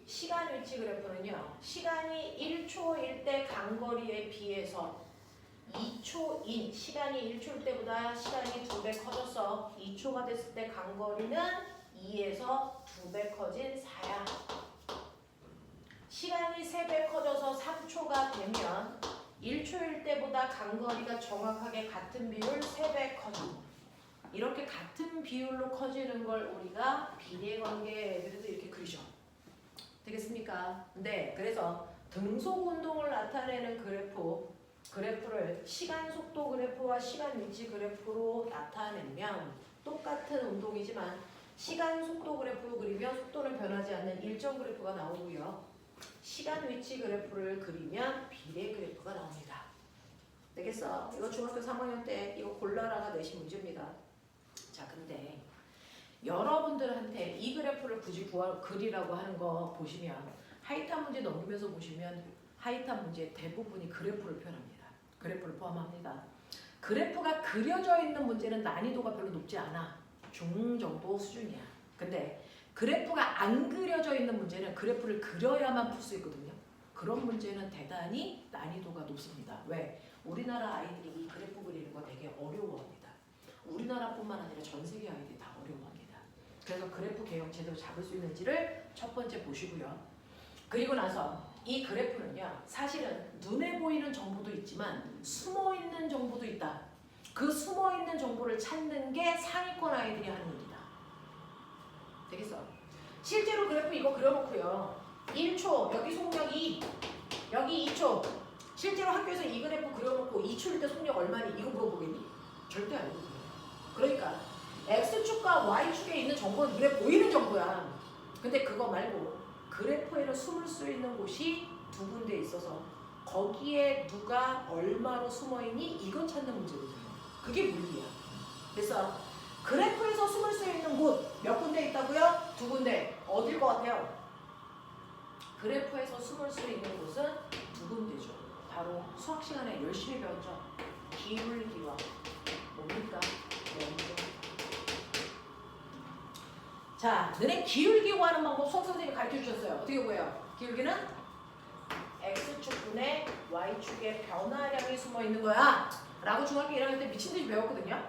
시간 위치 그래프는요. 시간이 1초일 때 간거리에 비해서 2초인 시간이 1초일 때보다 시간이 2배 커졌어. 2초가 됐을 때 간거리는 2에서 2배 커진 4야. 시간이 3배 커져서 3초가 되면 1초일 때보다 간거리가 정확하게 같은 비율 3배 커져. 이렇게 같은 비율로 커지는 걸 우리가 비례관계에도 이렇게 그리죠. 되겠습니까? 네, 그래서 등속 운동을 나타내는 그래프를 시간 속도 그래프와 시간 위치 그래프로 나타내면 똑같은 운동이지만 시간 속도 그래프로 그리면 속도는 변하지 않는 일정 그래프가 나오고요. 시간 위치 그래프를 그리면 비례 그래프가 나옵니다. 되겠어? 이거 중학교 3학년 때 이거 골라라가 내신 문제입니다. 자, 근데 여러분들한테 이 그래프를 굳이 그리라고 하는 거 보시면 하이탄 문제 넘기면서 보시면 하이탄 문제 대부분이 그래프를 표현합니다. 그래프를 포함합니다. 그래프가 그려져 있는 문제는 난이도가 별로 높지 않아. 중정도 수준이야. 근데 그래프가 안 그려져 있는 문제는 그래프를 그려야만 풀 수 있거든요. 그런 문제는 대단히 난이도가 높습니다. 왜? 우리나라 아이들이 이 그래프 그리는 거 되게 어려워합니다. 우리나라뿐만 아니라 전 세계 아이들이 다 어려워합니다. 그래서 그래프 개형 제대로 잡을 수 있는지를 첫 번째 보시고요. 그리고 나서 이 그래프는요. 사실은 눈에 보이는 정보도 있지만 숨어있는 정보도 있다. 그 숨어있는 정보를 찾는 게 상위권 아이들이 하는 일이다. 되겠어? 실제로 그래프 이거 그려놓고요. 1초, 여기 속력 2, 여기 2초. 실제로 학교에서 이 그래프 그려놓고 2초일 때 속력 얼마니? 이거 물어보겠니? 절대 아니거든요. 그러니까 X축과 Y축에 있는 정보는 눈에 보이는 정보야. 근데 그거 말고 그래프에는 숨을 수 있는 곳이 두 군데 있어서 거기에 누가 얼마로 숨어있니? 이건 찾는 문제거든요. 그게 물리야. 그래서 그래프에서 숨을 수 있는 곳 몇 군데 있다고요? 2군데. 어딜 것 같아요? 그래프에서 숨을 수 있는 곳은 2군데죠. 바로 수학 시간에 열심히 배웠죠. 기울기와 뭡니까? 면적. 자, 너네 기울기 구하는 방법 수학 선생님이 가르쳐 주셨어요. 어떻게 구해요? 기울기는 x축분의 y축의 변화량이 숨어 있는 거야 라고 중학교 1학년 때 미친 듯이 배웠거든요.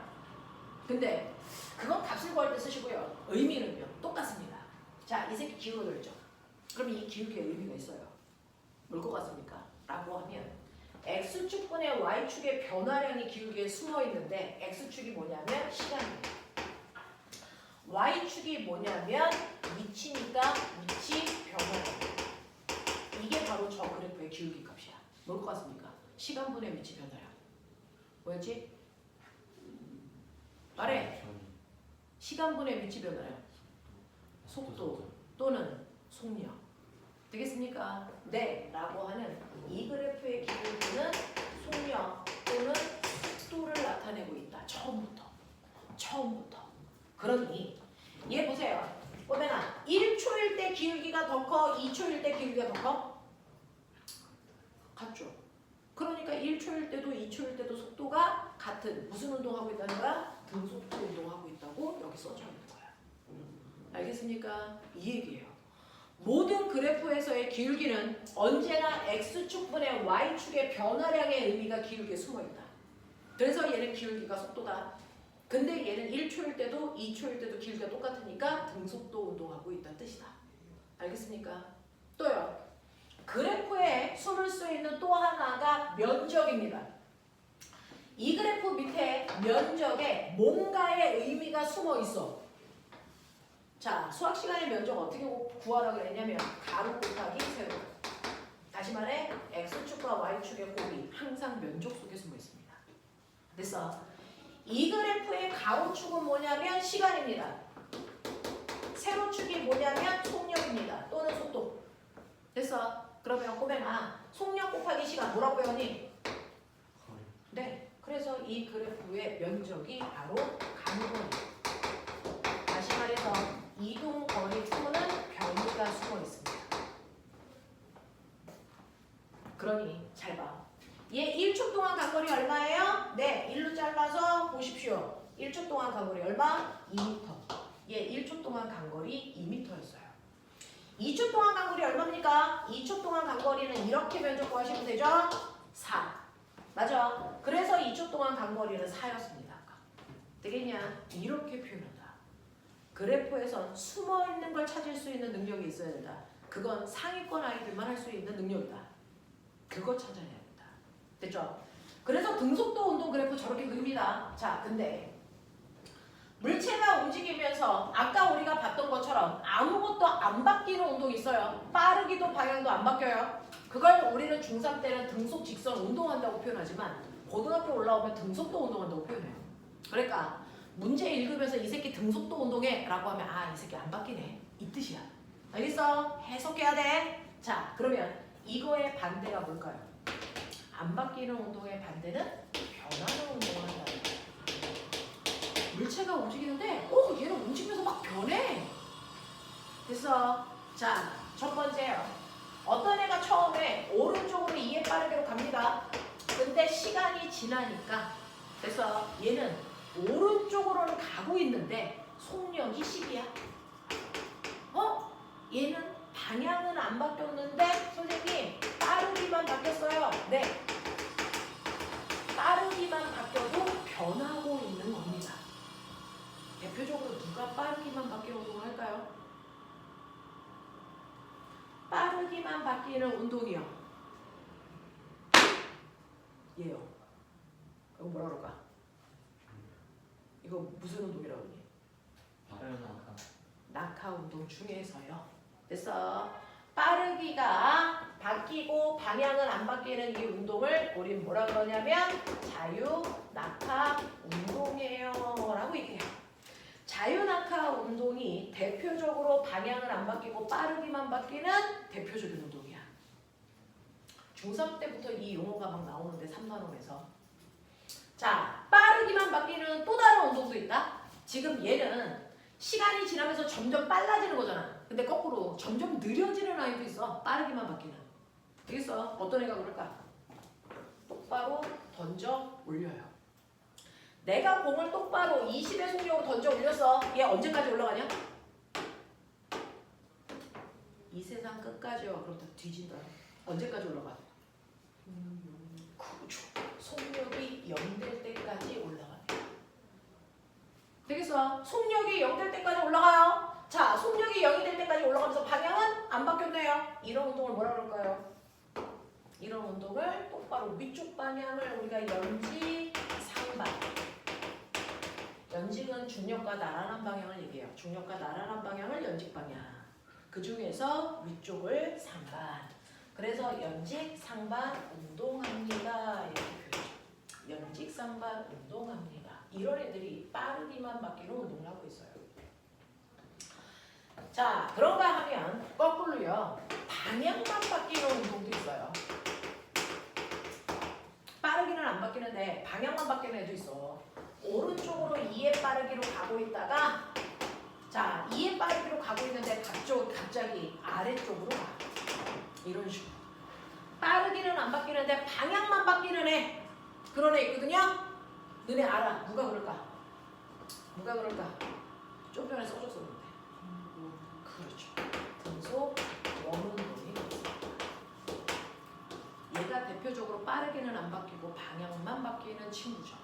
근데 그건 값을 구할 때 쓰시고요. 의미는요 똑같습니다. 자, 이 새끼 기울어졌죠. 그럼 이 기울기에 의미가 있어요. 뭘 것 같습니까? 라고 하면 x축분의 y축의 변화량이 기울기에 숨어 있는데 x축이 뭐냐면 시간입니다. y축이 뭐냐면 위치니까 위치 변화량. 이게 바로 저 그래프의 기울기 값이야. 뭘 것 같습니까? 시간분의 위치 변화량. 뭐였지? 말해. 시간분의 위치 변화량. 속도 또는 속력. 되겠습니까? 네. 라고 하는 이 그래프의 기울기는 속력 또는 속도를 나타내고 있다. 처음부터. 그러니 얘 보세요. 꼬매나 1초일 때 기울기가 더 커? 2초일 때 기울기가 더 커? 같죠. 그러니까 1초일 때도 2초일 때도 속도가 같은 무슨 운동하고 있다는 거야? 등속도 운동하고 있다고 여기 써져 있는 거야. 알겠습니까? 이 얘기예요. 모든 그래프에서의 기울기는 언제나 x축분의 y축의 변화량의 의미가 기울기에 숨어있다. 그래서 얘는 기울기가 속도다. 근데 얘는 1초일 때도 2초일 때도 기울기가 똑같으니까 등속도 운동하고 있다는 뜻이다. 알겠습니까? 또요. 그래프에 숨을 수 있는 또 하나가 면적입니다. 이 그래프 밑에 면적에 뭔가의 의미가 숨어 있어. 자, 수학 시간에 면적 어떻게 구하라고 그랬냐면 가로 곱하기 세로. 다시 말해 x축과 y축의 곱이 항상 면적 속에 숨어 있습니다. 그래서 이 그래프의 가로축은 뭐냐면 시간입니다. 세로축이 뭐냐면 속력입니다. 또는 속도. 됐어. 그러면 꼬맹아 속력 곱하기 시간 뭐라고 배웠니? 네. 그래서 이 그래프의 면적이 바로 간거리. 다시 말해서 이동거리 또는 변이가 숨어 있습니다. 그러니 잘 봐. 얘 1초 동안 간거리 얼마예요? 네. 1로 잘라서 보십시오. 1초 동안 간거리 얼마? 2m. 얘 1초 동안 간거리 2m였어요. 2초 동안 간거리 얼마입니까? 2초 동안 간거리는 이렇게 면적 구하시면 되죠? 4. 맞아. 그래서 2초 동안 간거리는 4였습니다. 되겠냐? 이렇게 표현한다. 그래프에선 숨어있는 걸 찾을 수 있는 능력이 있어야 된다. 그건 상위권 아이들만 할 수 있는 능력이다. 그거 찾아내야 된다. 됐죠? 그래서 등속도 운동 그래프 저렇게 그립니다. 자, 근데 물체가 움직이면서 아까 우리가 봤던 것처럼 아무것도 안 바뀌는 운동이 있어요. 빠르기도 방향도 안 바뀌어요. 그걸 우리는 중3 때는 등속 직선 운동한다고 표현하지만 고등학교 올라오면 등속도 운동한다고 표현해요. 그러니까 문제 읽으면서 이 새끼 등속도 운동해 라고 하면 아, 이 새끼 안 바뀌네 이 뜻이야. 알겠어? 해석해야 돼. 자, 그러면 이거의 반대가 뭘까요? 안 바뀌는 운동의 반대는 변하는 운동을 한다는 거예요. 물체가 움직이는데 얘는 움직이면서 막 변해. 됐어. 자, 첫 번째요. 어떤 애가 처음에 오른쪽으로 2의 빠르게로 갑니다. 근데 시간이 지나니까 그래서 얘는 오른쪽으로는 가고 있는데 속력이 10이야. 얘는 방향은 안 바뀌었는데 선생님 빠르기만 바뀌었어요. 네. 빠르기만 바뀌어도 변하고 있는 겁니다. 대표적으로 누가 빠르기만 바뀌는 운동을 할까요? 빠르기만 바뀌는 운동이요. 얘요. 이거 뭐라 그럴까? 이거 무슨 운동이라고 그러니? 낙하 운동 중에서요. 그래서 빠르기가 바뀌고 방향은 안 바뀌는 이 운동을 우린 뭐라 그러냐면 자유 낙하 운동이에요 라고 얘기해요. 자유 낙하 운동이 대표적으로 방향은 안 바뀌고 빠르기만 바뀌는 대표적인 운동이야. 중3 때부터 이 용어가 막 나오는데 3단원에서. 자, 빠르기만 바뀌는 또 다른 운동도 있다. 지금 얘는 시간이 지나면서 점점 빨라지는 거잖아. 근데 거꾸로 점점 느려지는 아이도 있어. 빠르기만 바뀌는. 되겠어? 어떤 애가 그럴까? 똑바로 던져 올려요. 내가 공을 똑바로 20의 속력으로 던져 올렸어. 얘 언제까지 올라가냐? 이 세상 끝까지요. 그럼 다 뒤진다. 언제까지 올라가? 속력이 0 될 때까지 올라갑니다. 되겠어? 속력이 0 될 때까지 올라가요. 자, 속력이 0이 될 때까지 올라가면서 방향은 안 바뀌었네요. 이런 운동을 뭐라 그럴까요? 이런 운동을 똑바로 위쪽 방향을 우리가 연직 상반. 연직은 중력과 나란한 방향을 얘기해요. 중력과 나란한 방향을 연직 방향. 그 중에서 위쪽을 상반. 그래서 연직 상반 운동합니다. 이렇게 표현해요. 연직 상반 운동합니다. 이런 애들이 빠르기만 바뀌는 운동을 하고 있어요. 자, 그런가 하면 거꾸로요. 방향만 바뀌는 운동도 있어요. 빠르기는 안 바뀌는데 방향만 바뀌는 애도 있어. 오른쪽으로 2의 빠르기로 가고 있다가 자, 2의 빠르기로 가고 있는데 갑자기 아래쪽으로 가. 이런 식으로. 빠르기는 안 바뀌는데 방향만 바뀌는 애. 그런 애 있거든요. 너네 알아. 누가 그럴까? 누가 그럴까? 좀 전에 써줬었는데. 그렇죠. 등속 원운동이 얘가 대표적으로 빠르기는 안 바뀌고 방향만 바뀌는 친구죠.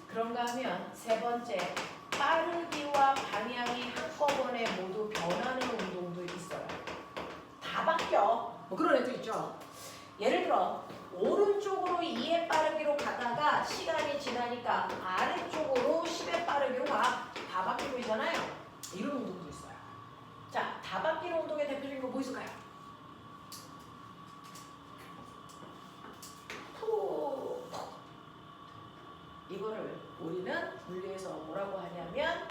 그런가 하면 세 번째, 빠르기와 방향이 한꺼번에 모두 변하는 운동도 있어요. 다 바뀌어. 뭐 그런 애도 있죠. 예를 들어 오른쪽으로 2의 빠르기로 가다가 시간이 지나니까 아래쪽으로 10의 빠르기로 가. 다 바뀌고 있잖아요. 이런 운동도 있어요. 자, 다 바뀌는 운동의 대표적인 거 뭐 있을까요? 이거를 우리는 분리해서 뭐라고 하냐면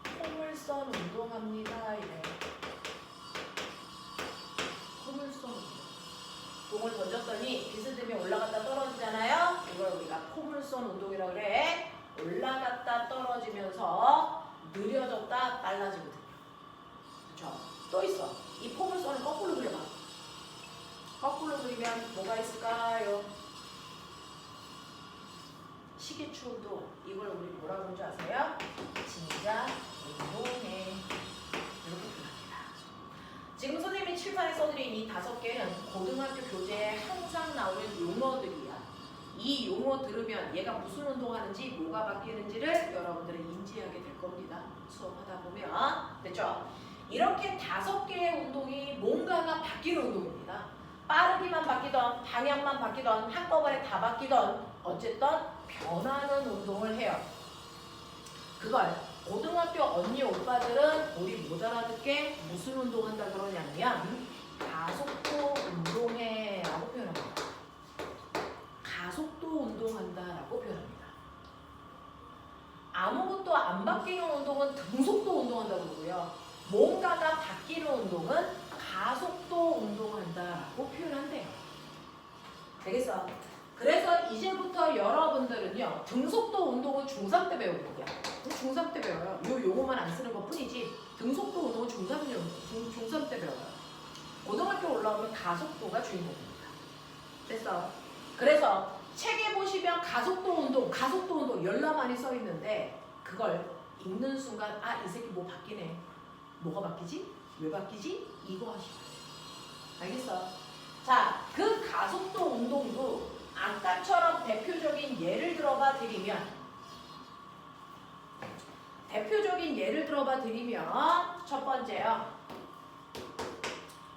포물선 운동합니다. 이래. 포물선 운동. 공을 던졌더니 비스듬히 올라갔다 떨어지잖아요. 이걸 우리가 포물선 운동이라고 그래. 올라갔다 떨어지면서 느려졌다 빨라지거든요. 그렇죠? 또 있어. 이 포물선을 거꾸로 그려봐. 거꾸로 그리면 뭐가 있을까요? 시계추 운동. 이걸 우리 뭐라고 하는 줄 아세요? 진자 운동회. 이렇게 표현합니다. 지금 선생님이 칠판에 써드린 이 5개는 고등학교 교재에 항상 나오는 용어들이야. 이 용어 들으면 얘가 무슨 운동하는지 뭐가 바뀌는지를 여러분들은 인지하게 될 겁니다. 수업하다 보면. 됐죠? 이렇게 5개의 운동이 뭔가가 바뀌는 운동입니다. 빠르기만 바뀌던 방향만 바뀌던 한꺼번에 다 바뀌던 어쨌든 변하는 운동을 해요. 그걸 고등학교 언니 오빠들은 우리 못 알아듣게 무슨 운동한다 그러냐면 가속도 운동해라고 표현합니다. 가속도 운동한다라고 표현합니다. 아무것도 안 바뀌는 운동은 등속도 운동한다고 그러고요. 뭔가가 바뀌는 운동은 가속도 운동한다라고 표현한대요. 되겠어? 그래서 이제부터 여러분들은요. 등속도 운동은 중3 때 배우거든요. 중3 때 배워요. 요 용어만 안 쓰는 것 뿐이지 등속도 운동은 중3 때 배워요. 고등학교 올라오면 가속도가 주인공입니다. 됐어? 그래서 책에 보시면 가속도 운동 열나 많이 써 있는데 그걸 읽는 순간 아, 이 새끼 뭐 바뀌네. 뭐가 바뀌지? 왜 바뀌지? 이거 하시면 돼요. 알겠어? 자, 그 가속도 운동도 아까처럼 대표적인 예를 들어봐 드리면 첫 번째요.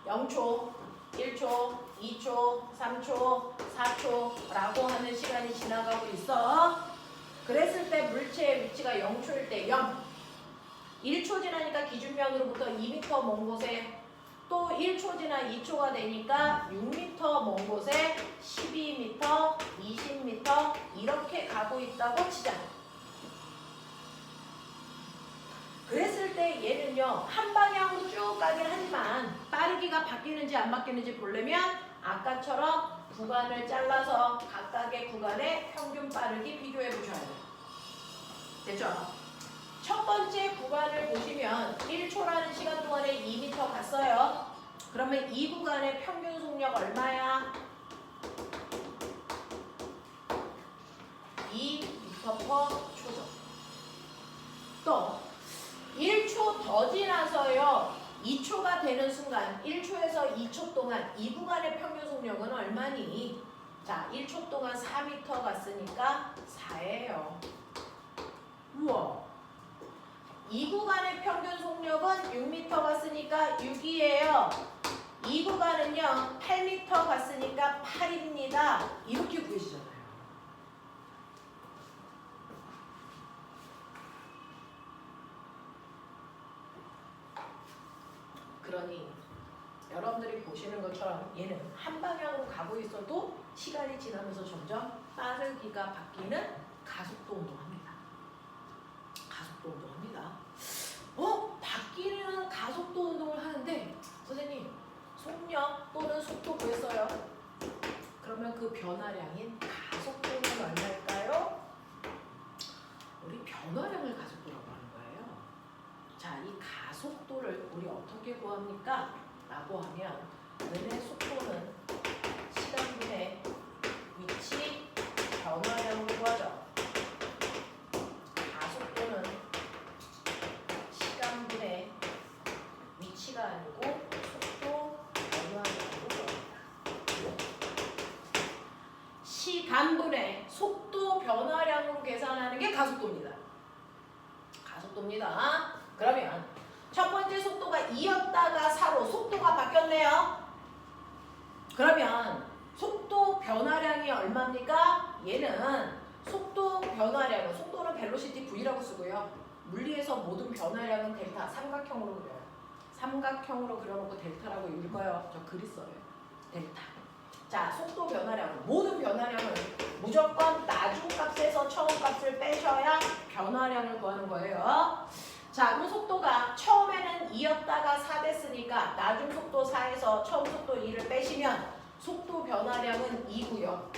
0초, 1초, 2초, 3초, 4초라고 하는 시간이 지나가고 있어. 그랬을 때 물체의 위치가 0초일 때 0. 1초 지나니까 기준면으로부터 2m 먼 곳에 또 1초 지나 2초가 되니까 6m 먼 곳에 12m, 20m 이렇게 가고 있다고 치자. 그랬을 때 얘는요 한 방향으로 쭉 가긴 하지만 빠르기가 바뀌는지 안 바뀌는지 보려면 아까처럼 구간을 잘라서 각각의 구간의 평균 빠르기 비교해 보셔야 돼요. 됐죠? 첫 번째 구간을 보시면 1초라는 시간 동안에 2m 갔어요. 그러면 이 구간의 평균 속력 얼마야? 2m/초죠. 또 1초 더 지나서요. 2초가 되는 순간 1초에서 2초 동안 이 구간의 평균 속력은 얼마니? 자, 1초 동안 4m 갔으니까 4예요. 우와. 이 구간의 평균 속력은 6m 갔으니까 6이에요. 이 구간은요 8m 갔으니까 8입니다. 이렇게 구해지잖아요. 그러니 여러분들이 보시는 것처럼 얘는 한 방향으로 가고 있어도 시간이 지나면서 점점 빠르기가 바뀌는 가속도 운동합니다. 가속도 운동합니다. 바뀌는 가속도 운동을 하는데 선생님 속력 또는 속도 구했어요. 그러면 그 변화량인 가속도는 얼마일까요? 우리 변화량을 가속도라고 하는 거예요. 자, 이 가속도를 우리 어떻게 구합니까? 라고 하면 은의 속도는 시간분의 위치 변화량으로 구하죠. 가속도는 시간분의 위치가 아니고 속도 변화량으로 구합니다. 시간분의 속도 변화량으로 계산하는 게 가속도입니다. 가속도입니다. 그러면 첫 번째 속도가 2였다가 4로 속도가 바뀌었네요. 그러면 속도 변화량이 얼마입니까? 얘는 속도 변화량은 속도는 벨로시티 V라고 쓰고요. 물리에서 모든 변화량은 델타, 삼각형으로 그려요. 삼각형으로 그려놓고 델타라고 읽어요. 저 글 있어요. 델타. 자, 속도 변화량은 모든 변화량을 무조건 나중 값에서 처음 값을 빼셔야 변화량을 구하는 거예요. 자, 그럼 속도가 처음에는 2였다가 4 됐으니까 나중 속도 4에서 처음 속도 2를 빼시면 속도 변화량은 2고요.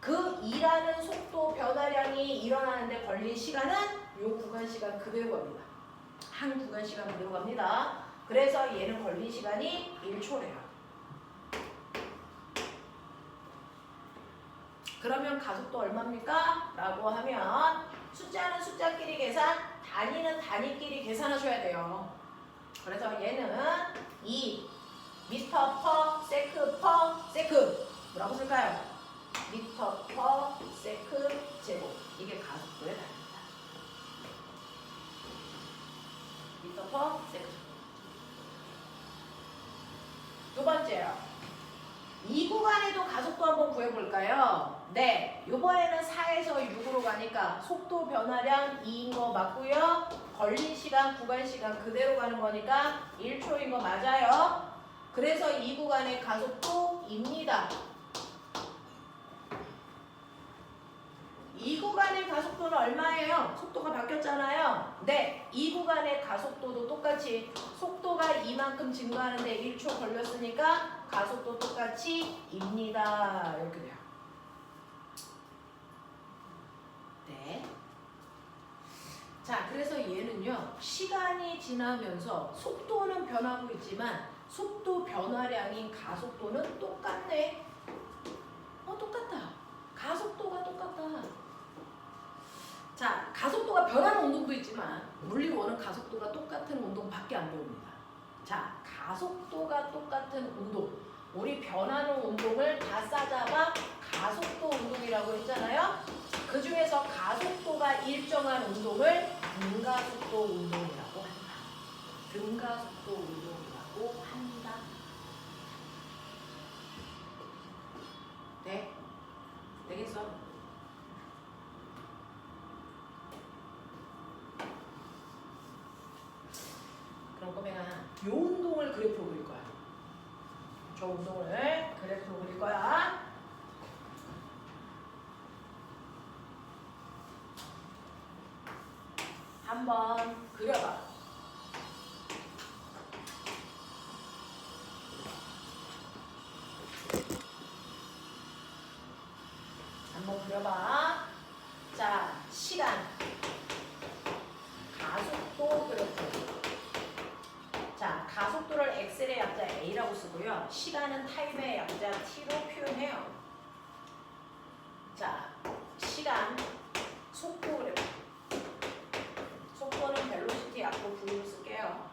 그 2라는 속도 변화량이 일어나는데 걸린 시간은 이 구간 시간 그대로 갑니다. 한 구간 시간 그대로 갑니다. 그래서 얘는 걸린 시간이 1초래요. 그러면 가속도 얼마입니까? 라고 하면 숫자는 숫자끼리 계산, 단위는 단위끼리 계산하셔야 돼요. 그래서 얘는 2 미터 퍼 세크 퍼 세크 뭐라고 쓸까요? 미터 퍼 세크 제곱. 이게 가속도의 단위입니다. 미터 퍼 세크 제곱. 두 번째요. 이 구간에도 가속도 한번 구해볼까요? 네, 이번에는 4에서 6으로 가니까 속도 변화량 2인 거 맞고요. 걸린 시간, 구간 시간 그대로 가는 거니까 1초인 거 맞아요. 그래서 이 구간의 가속도입니다. 이 구간의 가속도는 얼마예요? 속도가 바뀌었잖아요. 네, 이 구간의 가속도도 똑같이 속도가 이만큼 증가하는데 1초 걸렸으니까 가속도 똑같이 입니다. 이렇게 돼요. 네. 자, 그래서 얘는요. 시간이 지나면서 속도는 변하고 있지만 속도 변화량인 가속도는 똑같네. 똑같다. 가속도가 똑같다. 자, 가속도가 변하는 운동도 있지만 물리원은 가속도가 똑같은 운동밖에 안 배웁니다. 자, 가속도가 똑같은 운동. 우리 변하는 운동을 다 싸잡아 가속도 운동이라고 했잖아요. 그 중에서 가속도가 일정한 운동을 등가속도 운동이라고 합니다. 등가속도 운동이라고 합니다. 네? 되겠어? 그럼 꼬맹아, 요 운동을 그래프로 그릴 거야. 저 운동을 그래프로 그릴 거야. 한번 그려봐. 맞고요. 시간은 타임의 약자 t로 표현해요. 자, 시간, 속도 그래프. 속도는 벨로시티 약고 V로 쓸게요.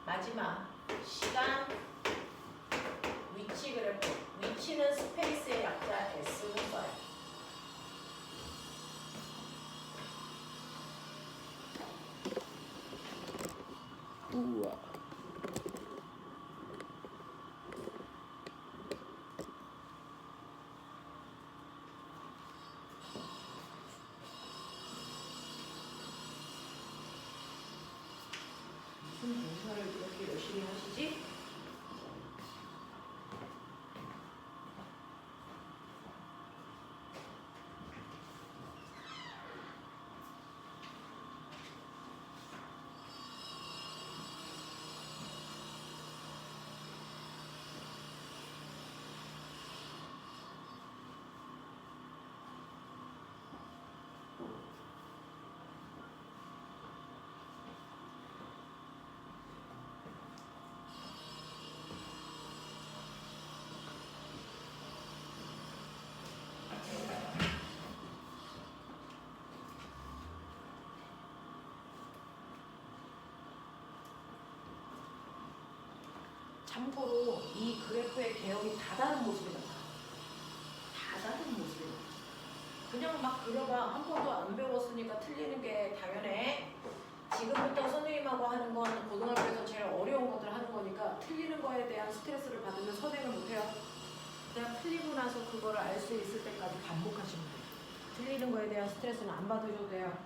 마지막, 시간, 위치 그래프. 위치는 스페이스의 약자 S로 써요. 우와. 무슨 공사를 그렇게 열심히 하시지? 참고로 이 그래프의 개형이 다 다른 모습이 나타나요. 다 다른 모습이 나타나요. 그냥 막 그려봐. 한 번도 안 배웠으니까 틀리는 게 당연해. 지금부터 선생님하고 하는 건 고등학교에서 제일 어려운 것들 하는 거니까 틀리는 거에 대한 스트레스를 받으면 선행을 못해요. 그냥 틀리고 나서 그거를 알 수 있을 때까지 반복하시면 돼요. 틀리는 거에 대한 스트레스는 안 받으셔도 돼요.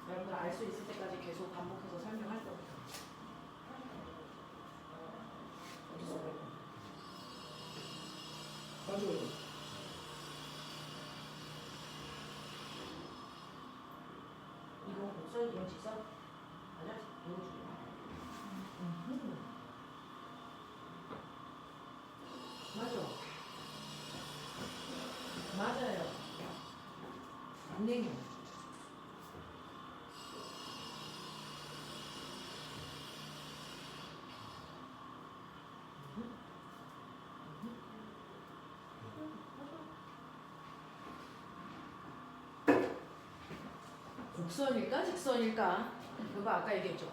여러분들 알 수 있을 때까지 계속 반복해서 설명할 겁니다. 어디서 그래? 맞아요. 이거 곡선, 이거 직선? 맞아? 이거 중에. 맞아. 맞아요. 안내요. 곡선일까 직선일까? 그거 아까 얘기했죠.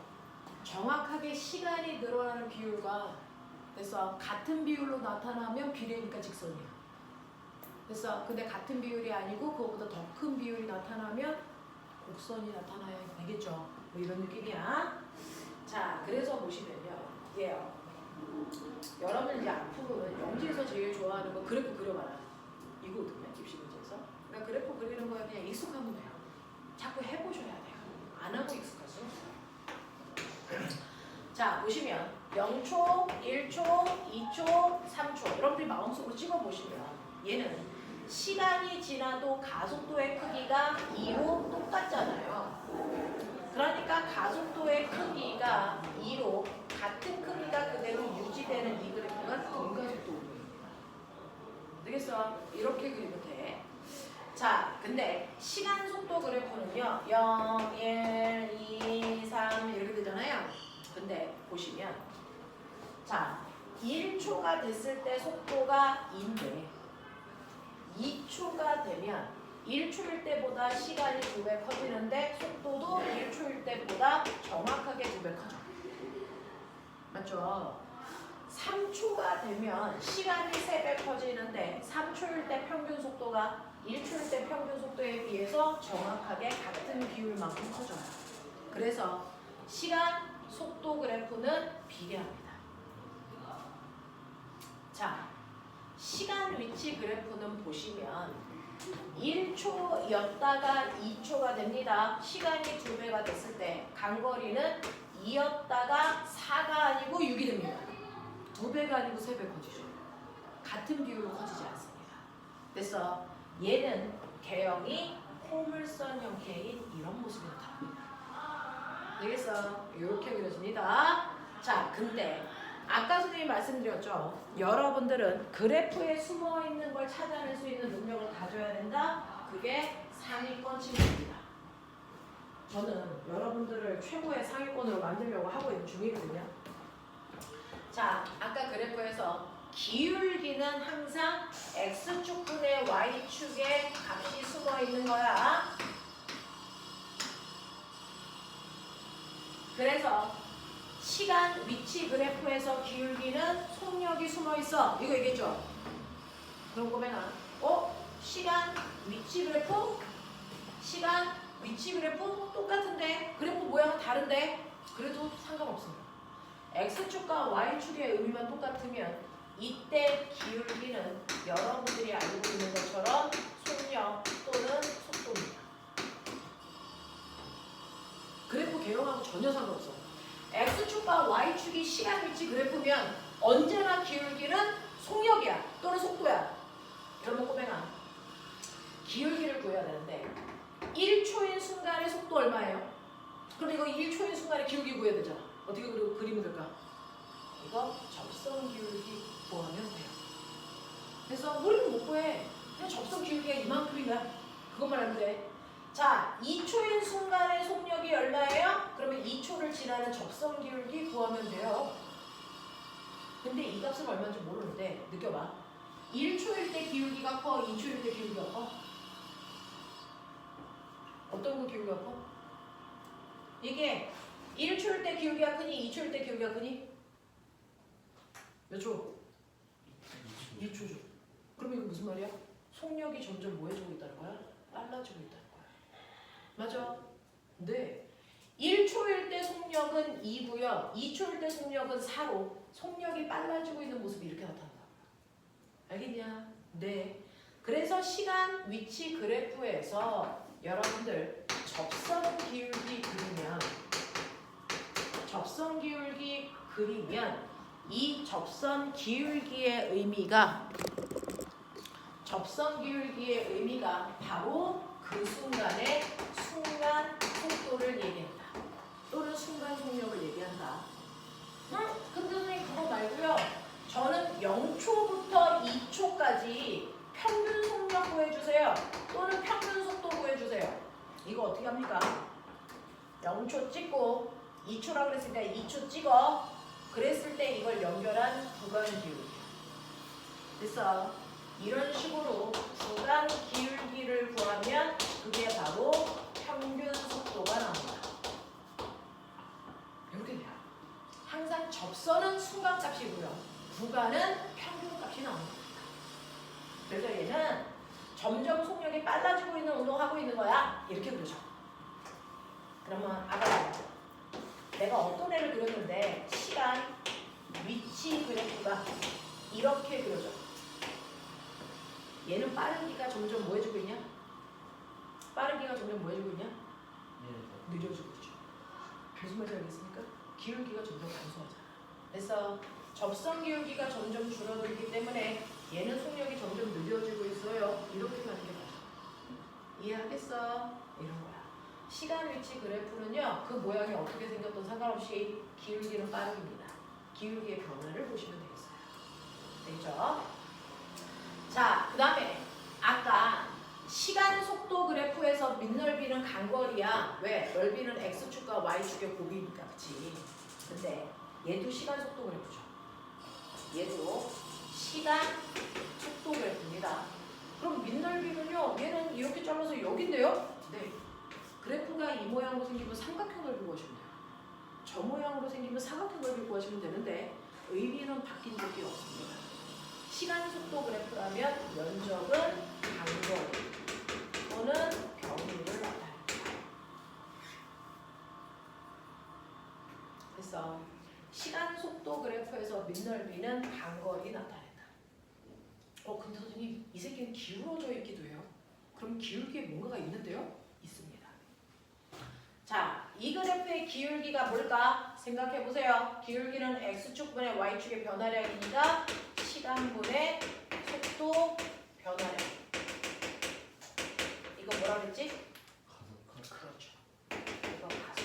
정확하게 시간이 늘어나는 비율과 그래서 같은 비율로 나타나면 비례니까 직선이야. 그래서 근데 같은 비율이 아니고 그거보다 더 큰 비율이 나타나면 곡선이 나타나야 되겠죠. 뭐 이런 느낌이야. 자, 그래서 보시면요. 예요. 여러분 이제 앞으로는 영지에서 제일 좋아하는 거 그래프 그려봐라. 이거거든요. 입시 문제에서. 그러니까 그래프 그리는 거에 그냥 익숙하면 돼요. 자꾸 해보셔야 돼요. 안 하고 익숙할 수 없어요. 자, 보시면 0초, 1초, 2초, 3초 여러분들이 마음속으로 찍어보시면 얘는 시간이 지나도 가속도의 크기가 2로 똑같잖아요. 그러니까 가속도의 크기가 2로 같은 크기가 그대로 유지되는 이 그래프가 등가속도. 되겠어? 이렇게 그리면 돼. 자, 근데 시간 속도 그래프는요. 0, 1, 2, 3 이렇게 되잖아요. 근데 보시면 자, 1초가 됐을 때 속도가 2인데 2초가 되면 1초일 때보다 시간이 2배 커지는데 속도도 1초일 때보다 정확하게 2배 커져. 맞죠? 3초가 되면 시간이 3배 커지는데 3초일 때 평균 속도가 1초일 때 평균 속도에 비해서 정확하게 같은 비율만큼 커져요. 그래서 시간, 속도 그래프는 비례합니다. 자, 시간 위치 그래프는 보시면 1초였다가 2초가 됩니다. 시간이 2배가 됐을 때 간거리는 2였다가 4가 아니고 6이 됩니다. 2배가 아니고 3배 커지죠. 같은 비율로 커지지 않습니다. 그래서 얘는 개형이 포물선 형태인 이런 모습이 나타납니다. 되겠어? 이렇게 그려집니다. 자, 근데 아까 선생님이 말씀드렸죠. 여러분들은 그래프에 숨어있는 걸 찾아낼 수 있는 능력을 가져야 된다. 그게 상위권 친구입니다. 저는 여러분들을 최고의 상위권으로 만들려고 하고 있는 중이거든요. 자, 아까 그래프에서 기울기는 항상 x축분의 y축에 값이 숨어 있는 거야. 그래서 시간 위치 그래프에서 기울기는 속력이 숨어 있어. 이거 얘기했죠? 그럼 꼬매나. 시간 위치 그래프? 시간 위치 그래프 똑같은데 그래프 모양은 다른데 그래도 상관없습니다. x축과 y축의 의미만 똑같으면 이때 기울기는 여러분들이 알고 있는 것처럼 속력 또는 속도입니다. 그래프 개형하고 전혀 상관없어. x축과 y축이 시간 위치 그래프면 언제나 기울기는 속력이야 또는 속도야. 그러면 꼬맹아 기울기를 구해야 되는데 1초인 순간의 속도 얼마예요? 그럼 이거 1초인 순간의 기울기 구해야 되잖아. 어떻게 그리면 될까? 이거 접선 기울기 구하면 돼요. 그래서 우리는 못 구해. 그냥 접선 기울기가 이만큼이야. 그것만 알면 돼. 자, 2초인 순간의 속력이 얼마예요? 그러면 2초를 지나는 접선 기울기 구하면 돼요. 근데 이 값은 얼마인지 모르는데 느껴봐. 1초일 때 기울기가 커? 2초일 때 기울기가 커? 어떤 거 기울기가 커? 이게 1초일 때 기울기가 크니 2초일 때 기울기가 크니? 몇 초? 2초죠. 그러면 이거 무슨 말이야? 속력이 점점 뭐 해주고 있다는 거야? 빨라지고 있다는 거야. 맞아. 근데 1초일 때 속력은 2고요. 2초일 때 속력은 4로 속력이 빨라지고 있는 모습이 이렇게 나타난다. 알겠냐? 네. 그래서 시간 위치 그래프에서 여러분들 접선 기울기 그리면 이 접선 기울기의 의미가 바로 그 순간의 순간 속도를 얘기한다. 또는 순간 속력을 얘기한다. 근데 선생님 그거 말고요. 저는 0초부터 2초까지 평균 속력 구해주세요. 또는 평균 속도 구해주세요. 이거 어떻게 합니까? 0초 찍고 2초라고 그랬으니까 2초 찍어. 그랬을 때 이걸 연결한 구간 기울기. 됐어. 이런 식으로 구간 기울기를 구하면 그게 바로 평균 속도가 나옵니다. 이렇게 돼요. 항상 접선은 순간값이고요. 구간은 평균값이 나옵니다. 그래서 얘는 점점 속력이 빨라지고 있는 운동하고 있는 거야. 이렇게 그러죠. 그러면 아까 내가 어떤 애를 그렸는데 시간, 위치 그래프가 이렇게 그려져. 얘는 빠르기가 점점 뭐 해주고 있냐? 빠르기가 점점 뭐 해주고 있냐? 느려지고 있죠. 무슨 말인지 알겠습니까? 기울기가 점점 감소하잖아. 그래서 접선 기울기가 점점 줄어들기 때문에 얘는 속력이 점점 느려지고 있어요. 이렇게 가는 게 맞아. 이해하겠어? 이런 거야. 시간 위치 그래프는요. 그 모양이 어떻게 생겼든 상관없이 기울기는 빠르기입니다. 기울기의 변화를 보시면 되겠어요. 되죠? 자, 그 다음에 아까 시간 속도 그래프에서 밑넓이는 간거리야. 왜? 넓이는 x축과 y축의 곱이니까. 그치? 근데 얘도 시간 속도 그래프죠. 얘도 시간 속도 그래프입니다. 그럼 밑넓이는요. 얘는 이렇게 잘라서 여긴데요? 네. 그래프가 이 모양으로 생기면 삼각형 넓이 구하시면 돼요. 저 모양으로 생기면 사각형 넓이 구하시면 되는데 의미는 바뀐 적이 없습니다. 시간 속도 그래프라면 면적은 간거리 또는 범위를 나타냅니다. 그래서 시간 속도 그래프에서 밑넓이는 간거리 나타낸다. 근데 선생님 이 새끼는 기울어져 있기도 해요. 그럼 기울기에 뭔가가 있는데요? 있습니다. 자, 이 그래프의 기울기가 뭘까? 생각해보세요. 기울기는 x축분의 y축의 변화량이니까 시간분의 속도 변화량. 이거 뭐라 그랬지? 그렇죠. 이거 가속.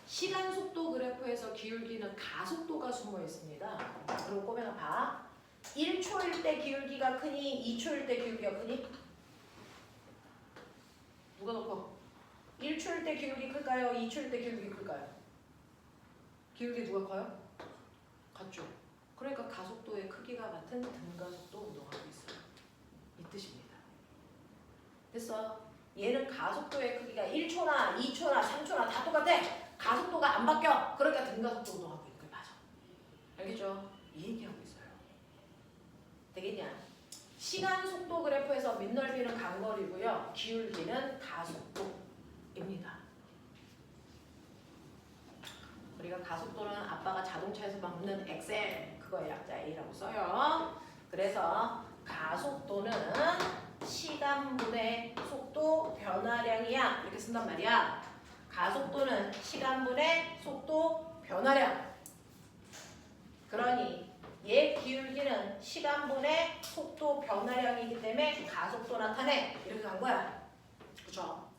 시간 속도 그래프에서 기울기는 가속도가 숨어 있습니다. 그리고 꼬매나 봐. 1초일 때 기울기가 크니 2초일 때 기울기가 크니? 누가 더 커? 1초일 때 기울기 클까요? 2초일 때 기울기 클까요? 기울기 누가 커요? 같죠. 그러니까 가속도의 크기가 같은 등가속도 운동하고 있어요. 이 뜻입니다. 됐어. 얘는 가속도의 크기가 1초나 2초나 3초나 다 똑같아. 가속도가 안 바뀌어. 그러니까 등가속도 운동하고 있는 거야. 맞아. 알겠죠? 이 얘기하고 있어요. 되겠냐? 시간 속도 그래프에서 밑넓이는 간거리고요. 기울기는 가속도입니다. 우리가 가속도는 아빠가 자동차에서 먹는 엑셀 그거의 약자 A라고 써요. 그래서 가속도는 시간분의 속도 변화량이야. 이렇게 쓴단 말이야. 가속도는 시간분의 속도 변화량. 그러니 얘 기울기는 시간분의 속도 변화량이기 때문에 가속도 나타내. 이렇게 간 거야. 그죠?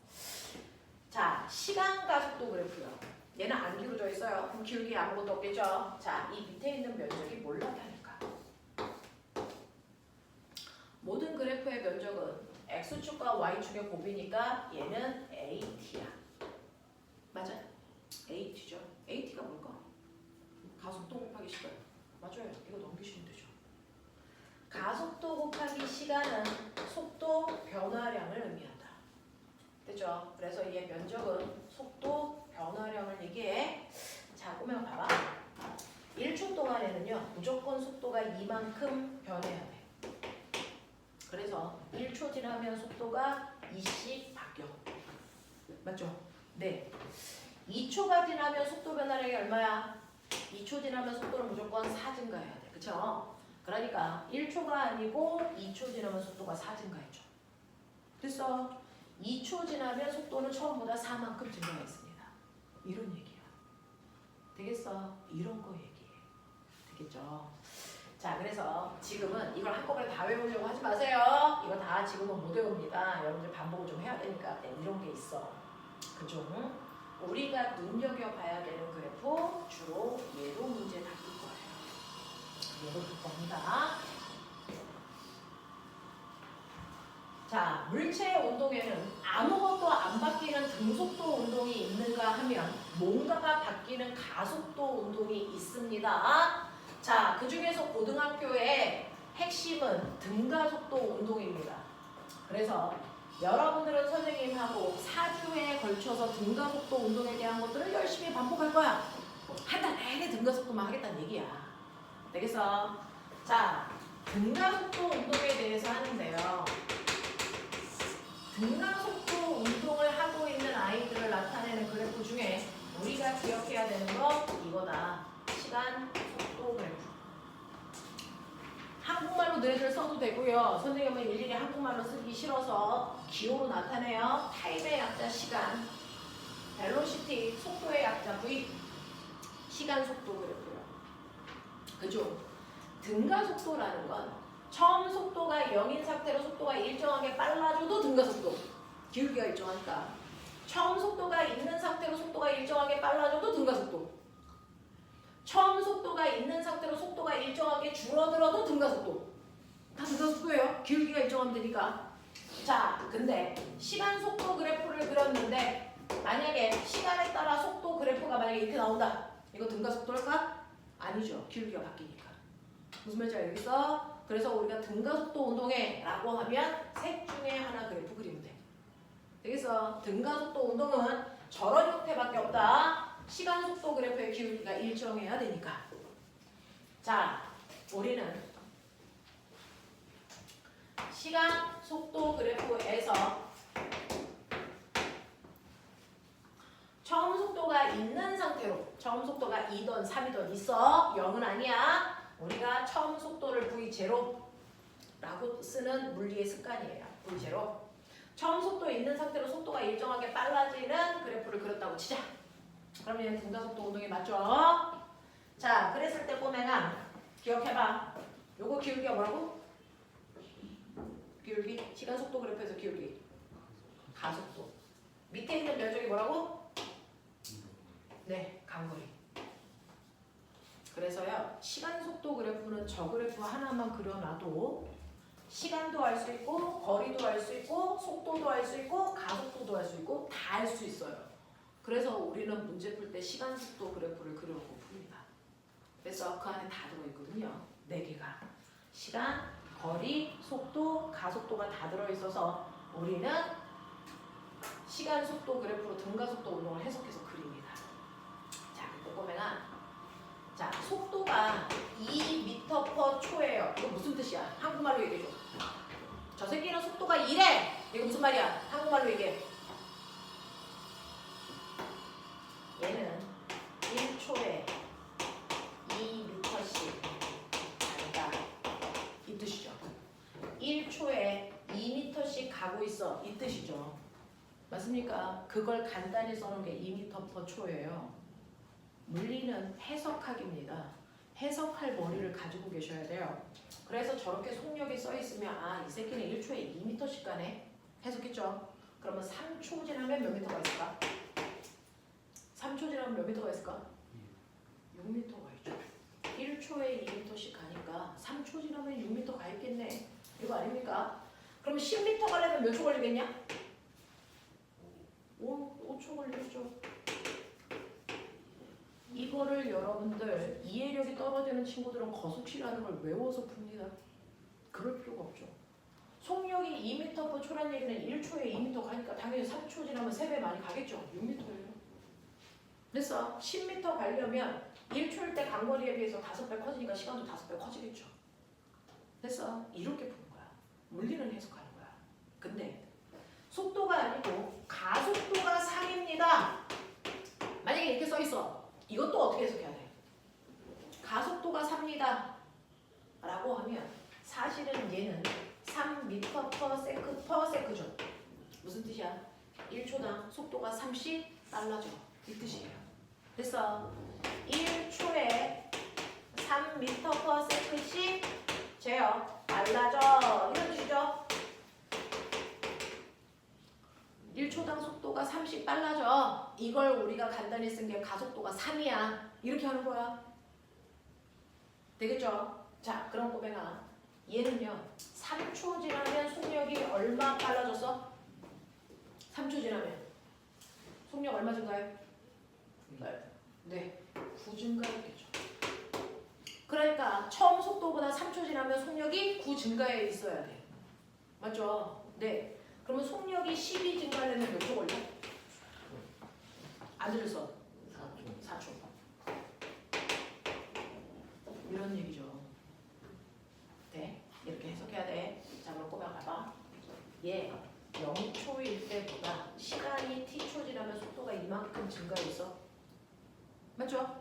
자, 시간 가속도 그래프요. 얘는 안 기울어져 있어요. 그럼 기울기 아무것도 없겠죠? 자, 이 밑에 있는 면적이 뭘 나타낼까? 모든 그래프의 면적은 X축과 Y축의 곱이니까 얘는 AT야. 맞아? AT죠. AT가 뭘까? 가속도 곱하기 시간. 맞아요. 이거 넘기시면 되죠. 가속도 곱하기 시간은 속도 변화량을 의미한다. 됐죠? 그래서 얘 면적은 속도 변화량을 얘기해. 자, 그러면 봐봐. 1초 동안에는요. 무조건 속도가 이만큼 변해야 돼. 그래서 1초 지나면 속도가 2씩 바뀌어. 맞죠? 네. 2초가 지나면 속도 변화량이 얼마야? 2초 지나면 속도는 무조건 4 증가해야 돼. 그쵸? 그러니까 1초가 아니고 2초 지나면 속도가 4 증가했죠. 됐어? 2초 지나면 속도는 처음보다 4만큼 증가했습니다. 이런 얘기야. 되겠어? 이런 거 얘기해. 되겠죠? 자, 그래서 지금은 이걸 한꺼번에 다 외우려고 하지 마세요. 이거 다 지금은 못 외웁니다. 여러분들 반복을 좀 해야 되니까 이런 게 있어. 그죠? 우리가 눈여겨봐야 되는 그래프 주로 얘로 문제 다룰 거예요. 얘로 풀 겁니다. 자, 물체의 운동에는 아무것도 안 바뀌는 등속도 운동이 있는가 하면 뭔가가 바뀌는 가속도 운동이 있습니다. 자, 그 중에서 고등학교의 핵심은 등가속도 운동입니다. 그래서 여러분들은 선생님하고 4주에 걸쳐서 등가속도 운동에 대한 것들을 열심히 반복할 거야. 한 달 내내 등가속도만 하겠다는 얘기야. 되겠어? 자, 등가속도 운동에 대해서 하는데요. 등가속도 운동을 하고 있는 아이들을 나타내는 그래프 중에 우리가 기억해야 되는 거 이거다. 시간 속도 그래프. 한국말로 너희들 써도 되고요. 선생님은 일일이 한국말로 쓰기 싫어서 기호로 나타내요. 타임의 약자 시간, 벨로시티 속도의 약자 V, 시간 속도 그래프요. 그죠? 등가속도라는 건 처음 속도가 0인 상태로 속도가 일정하게 빨라져도 등가속도. 기울기가 일정하니까. 처음 속도가 있는 상태로 속도가 일정하게 빨라져도 등가속도. 처음 속도가 있는 상태로 속도가 일정하게 줄어들어도 등가속도. 다 등가속도예요. 기울기가 일정하면 되니까. 자, 근데 시간 속도 그래프를 그렸는데 만약에 시간에 따라 속도 그래프가 만약에 이렇게 나온다. 이거 등가속도일까? 아니죠. 기울기가 바뀌니까. 무슨 말인지 알겠어? 그래서 우리가 등가속도 운동에 라고 하면 셋 중에 하나 그래프 그리면 돼. 되겠어? 등가속도 운동은 저런 형태밖에 없다. 시간 속도 그래프의 기울기가 일정해야 되니까. 자, 우리는 시간 속도 그래프에서 처음 속도가 있는 상태로 처음 속도가 2든 3이든 있어. 0은 아니야. 우리가 처음 속도를 V0라고 쓰는 물리의 습관이에요. V0. 처음 속도 있는 상태로 속도가 일정하게 빨라지는 그래프를 그렸다고 치자. 그러면 등가속도 운동이 맞죠? 자, 그랬을 때 꼬맹아 기억해봐. 요거 기울기가 뭐라고? 기울기? 시간 속도 그래프에서 기울기. 가속도. 밑에 있는 면적이 뭐라고? 네, 간거리. 그래서요, 시간 속도 그래프는 저 그래프 하나만 그려놔도 시간도 알 수 있고 거리도 알 수 있고 속도도 알 수 있고 가속도도 알 수 있고 다 알 수 있어요. 그래서 우리는 문제 풀 때 시간 속도 그래프를 그려놓고 풉니다. 그래서 그 안에 다 들어있거든요. 4개가. 시간, 거리, 속도, 가속도가 다 들어있어서 우리는 시간 속도 그래프로 등가속도 운동을 해석해서 그립니다. 자, 꼬꼬매가 자, 속도가 2m/초예요. 이거 무슨 뜻이야? 한국말로 얘기해줘. 저 새끼는 속도가 2래. 이거 무슨 말이야? 한국말로 얘기해. 얘는 1초에 2m씩 간다. 이 뜻이죠. 1초에 2m씩 가고 있어. 이 뜻이죠. 맞습니까? 그걸 간단히 써놓은 게 2m/초예요. 물리는 해석학입니다. 해석할 머리를 가지고 계셔야 돼요. 그래서 저렇게 속력이 써있으면 아, 이 새끼는 1초에 2m씩 가네. 해석했죠? 그러면 3초 지나면 몇 미터가 있을까? 3초 지나면 몇 미터가 있을까? 6m가 있죠. 1초에 2m씩 가니까 3초 지나면 6m 가 있겠네. 이거 아닙니까? 그럼 10m 가려면 몇 초 걸리겠냐? 5초 걸리겠죠. 이거를 여러분들 이해력이 떨어지는 친구들은 거속시라는 걸 외워서 풉니다. 그럴 필요가 없죠. 속력이 2m/초라는 얘기는 1초에 2m 가니까 당연히 3초 지나면 3배 많이 가겠죠. 6m예요. 그래서 10m 가려면 1초일 때 간거리에 비해서 5배 커지니까 시간도 5배 커지겠죠. 그래서 이렇게 푸는 거야. 물리는 해석하는 거야. 근데 속도가 아니고 가속도가 3입니다. 만약에 이렇게 써있어. 이것도 어떻게 해석해야 돼? 가속도가 3입니다. 라고 하면 사실은 얘는 3m/s죠. 무슨 뜻이야? 1초당 속도가 30달러죠. 이 뜻이에요. 그래서 1초에 3m/s씩 재요. 달라져. 이런 뜻이죠. 1초당 속도가 30 빨라져. 이걸 우리가 간단히 쓴 게 가속도가 3이야. 이렇게 하는 거야. 되겠죠? 자, 그럼 꼬맹아. 얘는요. 3초 지나면 속력이 얼마 빨라졌어? 3초 지나면. 속력 얼마 증가해? 네. 9 증가했겠죠. 그러니까 처음 속도보다 3초 지나면 속력이 9 증가해 있어야 돼. 맞죠? 네. 그러면 속력이 12 증가하려면 몇 초 걸려? 안 들렸어? 4초. 이런 얘기죠. 네. 이렇게 해석해야 돼. 자, 그럼 꼬마 봐봐. 얘 0초일 때보다 시간이 t초 지나면 속도가 이만큼 증가했어. 맞죠?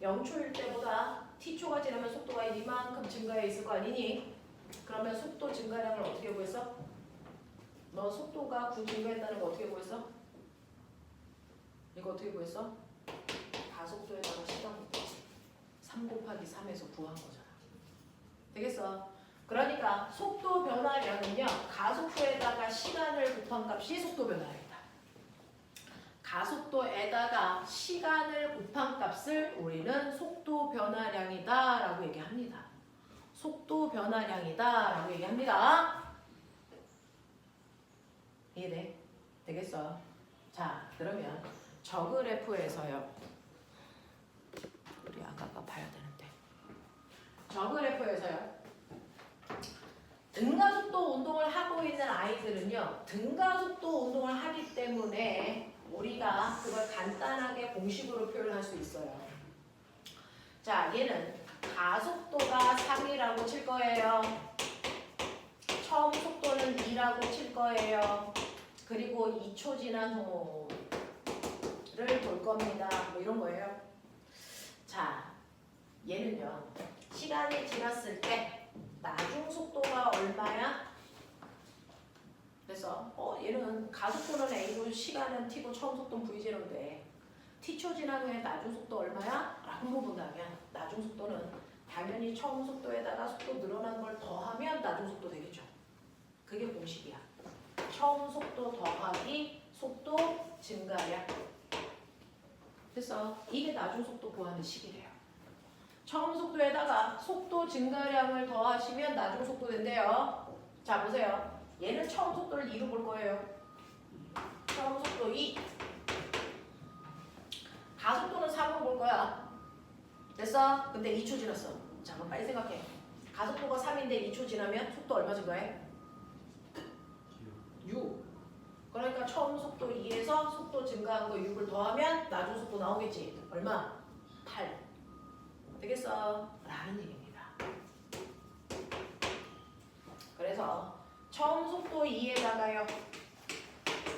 0초일 때보다 t초가 지나면 속도가 이만큼 증가해 있을 거 아니니? 그러면 속도 증가량을 어떻게 구했어? 너 속도가 9 증가했다는 거 어떻게 구했어? 이거 어떻게 구했어? 가속도에다가 시간 곱하기 3 곱하기 3에서 구한 거잖아. 되겠어? 그러니까 속도 변화량은요. 가속도에다가 시간을 곱한 값이 속도 변화량이다. 가속도에다가 시간을 곱한 값을 우리는 속도 변화량이다 라고 얘기합니다. 속도 변화량이다 라고 얘기합니다. 이해돼? 되겠어? 자, 그러면 저 그래프에서요. 우리 아까가 봐야 되는데. 저 그래프에서요. 등가속도 운동을 하고 있는 아이들은요. 등가속도 운동을 하기 때문에 우리가 그걸 간단하게 공식으로 표현할 수 있어요. 자, 얘는 가속도가 3이라고 칠 거예요. 처음 속도는 2라고 칠 거예요. 그리고 2초 지난 후를 볼 겁니다. 뭐 이런 거예요. 자, 얘는요. 시간이 지났을 때 나중 속도가 얼마야? 그래서 얘는 가속도는 A고 시간은 T고 처음 속도는 V0인데 T초 지난 후에 나중 속도 얼마야? 라고 물어본다면 나중 속도는 당연히 처음 속도에다가 속도 늘어난 걸 더하면 나중 속도 되겠죠. 그게 공식이야. 처음 속도 더하기 속도 증가량. 그래서 이게 나중 속도 구하는 식이래요. 처음 속도에다가 속도 증가량을 더하시면 나중 속도 된대요. 자, 보세요. 얘는 처음 속도를 2로 볼 거예요. 처음 속도 2. 가속도는 4번 볼 거야. 됐어? 근데 2초 지났어. 자, 그럼 빨리 생각해. 가속도가 3인데 2초 지나면 속도 얼마 증가해? 6. 그러니까 처음 속도 2에서 속도 증가한 거 6을 더하면 나중 속도 나오겠지. 얼마? 8. 되겠어? 라는 얘기입니다. 그래서 처음 속도 2에다가요.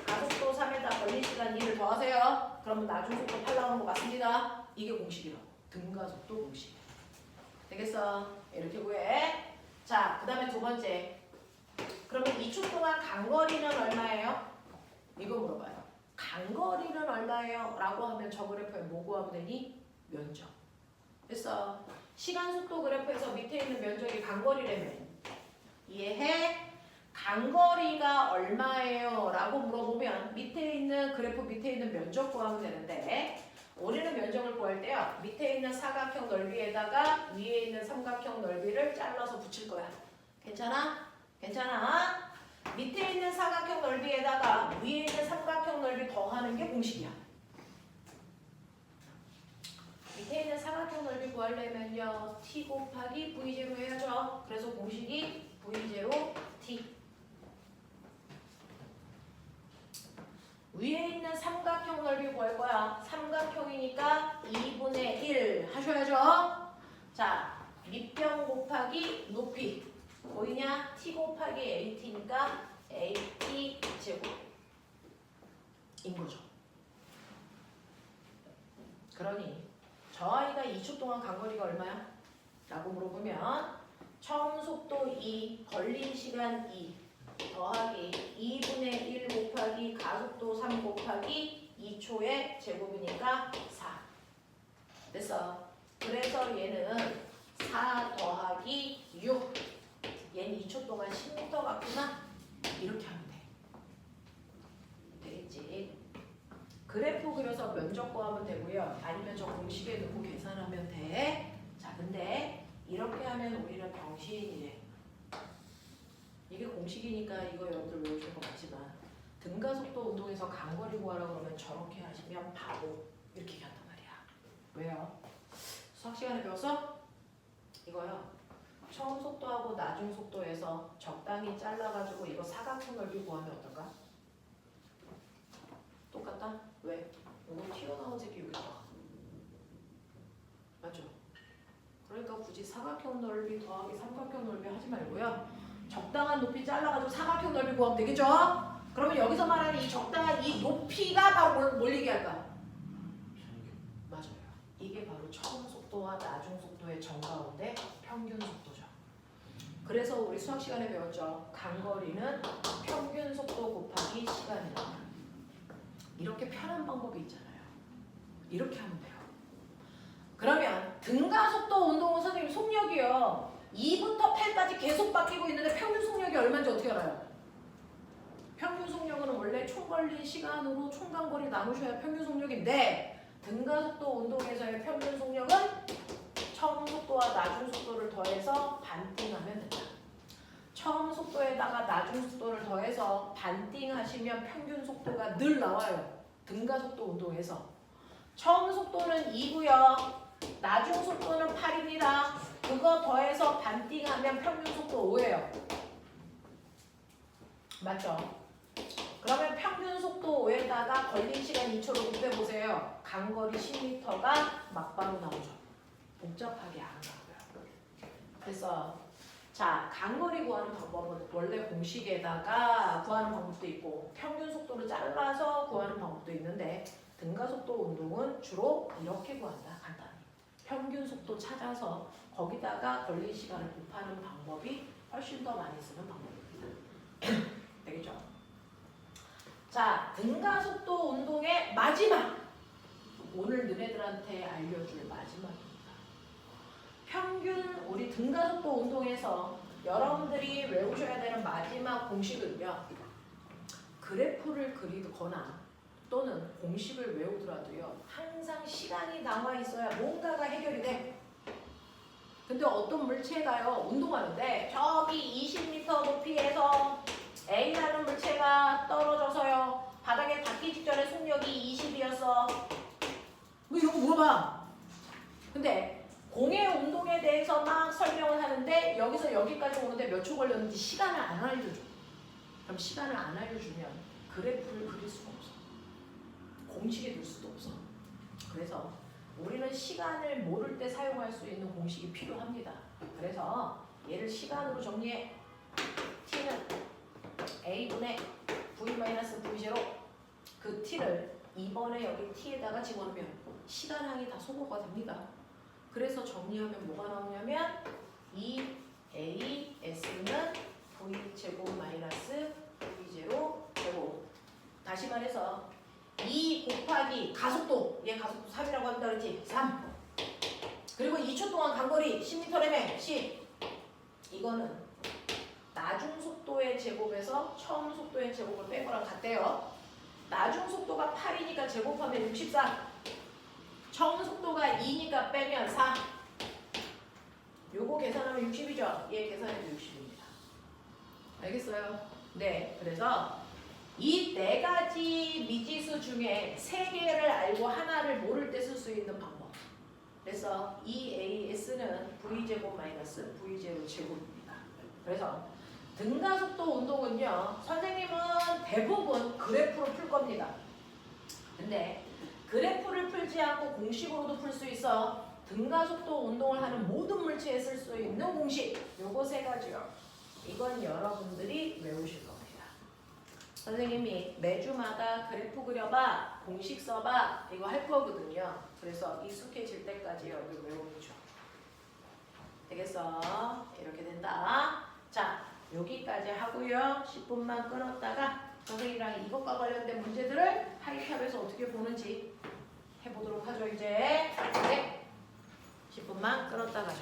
가속도 3에다 걸린 시간 2를 더하세요. 그러면 나중 속도 8 나오는 거 맞습니다. 이게 공식이라고. 등가속도 공식. 되겠어? 이렇게 구해. 자, 그 다음에 두 번째. 그러면 2초 동안 간거리는 얼마예요? 이거 물어봐요. 간거리는 얼마예요? 라고 하면 저 그래프에 뭐 구하면 되니? 면적. 됐어. 시간 속도 그래프에서 밑에 있는 면적이 간거리라면 이해해? 간거리가 얼마예요? 라고 물어보면 밑에 있는 그래프 밑에 있는 면적 구하면 되는데 우리는 면적을 구할 때요. 밑에 있는 사각형 넓이에다가 위에 있는 삼각형 넓이를 잘라서 붙일 거야. 괜찮아? 괜찮아? 밑에 있는 사각형 넓이에다가 위에 있는 삼각형 넓이 더하는 게 공식이야. 밑에 있는 사각형 넓이 구하려면요. t 곱하기 v0 해야죠. 그래서 공식이 v0 t. 위에 있는 삼각형 넓이 구할 거야. 삼각형이니까 2분의 1 하셔야죠. 자, 밑변 곱하기 높이. 보이냐? t 곱하기 at니까 at 제곱인 거죠. 그러니 저 아이가 2초 동안 간거리가 얼마야? 라고 물어보면 처음 속도 2, 걸린 시간 2 더하기 2분의 1 곱하기 가속도 3 곱하기 2초의 제곱이니까 4. 됐어. 그래서 얘는 4 더하기 6. 얘는 2초 동안 10m 같구나. 이렇게 하면 돼. 되겠지? 그래프 그려서 면적 구하면 되고요. 아니면 저 공식에 넣고 계산하면 돼. 자, 근데 이렇게 하면 우리는 병신이래. 이게 공식이니까 이거 여러분들 외우실 것 같지만 등가속도 운동에서 간거리 구하라고 그러면 저렇게 하시면 바보 이렇게 얘기한단 말이야. 왜요? 수학 시간에 배웠어? 이거요. 처음 속도하고 나중 속도에서 적당히 잘라가지고 이거 사각형 넓이 구하면 어떨까? 똑같다? 왜? 이거 튀어나온 새끼 여기 있다. 맞죠? 그러니까 굳이 사각형 넓이 더하기 삼각형 넓이 하지 말고요. 적당한 높이 잘라가지고 사각형 넓이 구하면 되겠죠? 그러면 여기서 말하는 이 적당한 이 높이가 바로 뭘 얘기할까? 맞아요. 이게 바로 처음 속도와 나중 속도의 정 가운데 평균 속도죠. 그래서 우리 수학 시간에 배웠죠. 간거리는 평균 속도 곱하기 시간이다. 이렇게 편한 방법이 있잖아요. 이렇게 하면 돼요. 그러면 등가속도 운동은 선생님 속력이요. 2부터 8까지 계속 바뀌고 있는데 평균 속력이 얼마인지 어떻게 알아요? 평균 속력은 원래 총 걸린 시간으로 총 간거리 나누셔야 평균 속력인데 등가속도 운동에서의 평균 속력은 처음 속도와 나중 속도를 더해서 반띵하면 된다. 처음 속도에다가 나중 속도를 더해서 반띵하시면 평균 속도가 늘 나와요. 등가속도 운동에서. 처음 속도는 2고요. 나중 속도는 8입니다. 그거 더해서 반띵하면 평균 속도 5예요. 맞죠? 그러면 평균 속도 5에다가 걸린 시간 2초로 곱해보세요. 간거리 10m가 막바로 나오죠. 복잡하게 안 가고요. 그래서 자, 간거리 구하는 방법은 원래 공식에다가 구하는 방법도 있고 평균 속도를 잘라서 구하는 방법도 있는데 등가속도 운동은 주로 이렇게 구한다. 간단히. 평균 속도 찾아서 거기다가 걸린 시간을 곱하는 방법이 훨씬 더 많이 쓰는 방법입니다. 되겠죠? 자, 등가속도 운동의 마지막! 오늘 너네들한테 알려줄 마지막입니다. 평균 우리 등가속도 운동에서 여러분들이 외우셔야 되는 마지막 공식은요. 그래프를 그리거나 또는 공식을 외우더라도요. 항상 시간이 남아 있어야 뭔가가 해결이 돼. 근데 어떤 물체가요. 운동하는데 저기 20m 높이에서 A라는 물체가 떨어져서요. 바닥에 닿기 직전에 속력이 20이었어. 뭐 이런 거 물어봐. 근데 공의 운동에 대해서 막 설명을 하는데 여기서 여기까지 오는데 몇 초 걸렸는지 시간을 안 알려줘. 그럼 시간을 안 알려주면 그래프를 그릴 수가 없어. 공식에 넣을 수도 없어. 그래서 우리는 시간을 모를 때 사용할 수 있는 공식이 필요합니다. 그래서 얘를 시간으로 정리해. t는 a분의 v-v0 그 t를 2번에 여기 t에다가 집어넣으면 시간항이 다 소거가 됩니다. 그래서 정리하면 뭐가 나오냐면 2as는 v제곱 마이너스 v0 제곱. 다시 말해서 2 곱하기 가속도, 얘 가속도 3이라고 한다 그랬지? 3. 그리고 2초 동안 간거리 10m라며 10. 이거는 나중 속도의 제곱에서 처음 속도의 제곱을 뺀 거랑 같대요. 나중 속도가 8이니까 제곱하면 64. 처음 속도가 2니까 빼면 4. 요거 계산하면 60이죠? 얘 계산해도 60입니다. 알겠어요? 네. 그래서 이 네 가지 미지수 중에 세 개를 알고 하나를 모를 때 쓸 수 있는 방법. 그래서 2as는 v제곱 마이너스 v0 제곱입니다. 그래서 등가속도 운동은요, 선생님은 대부분 그래프로 풀 겁니다. 근데 그래프를 풀지 않고 공식으로도 풀 수 있어. 등가속도 운동을 하는 모든 물체에 쓸 수 있는 공식. 요거 세 가지요. 이건 여러분들이 외우실 겁니다. 선생님이 매주마다 그래프 그려봐, 공식 써봐, 이거 할 거거든요. 그래서 익숙해질 때까지 여기 외우죠. 되겠어? 이렇게 된다. 자, 여기까지 하고요. 10분만 끊었다가 선생님이랑 이것과 관련된 문제들을 하이탑에서 어떻게 보는지 해보도록 하죠. 이제 네, 10분만 끊었다 가죠.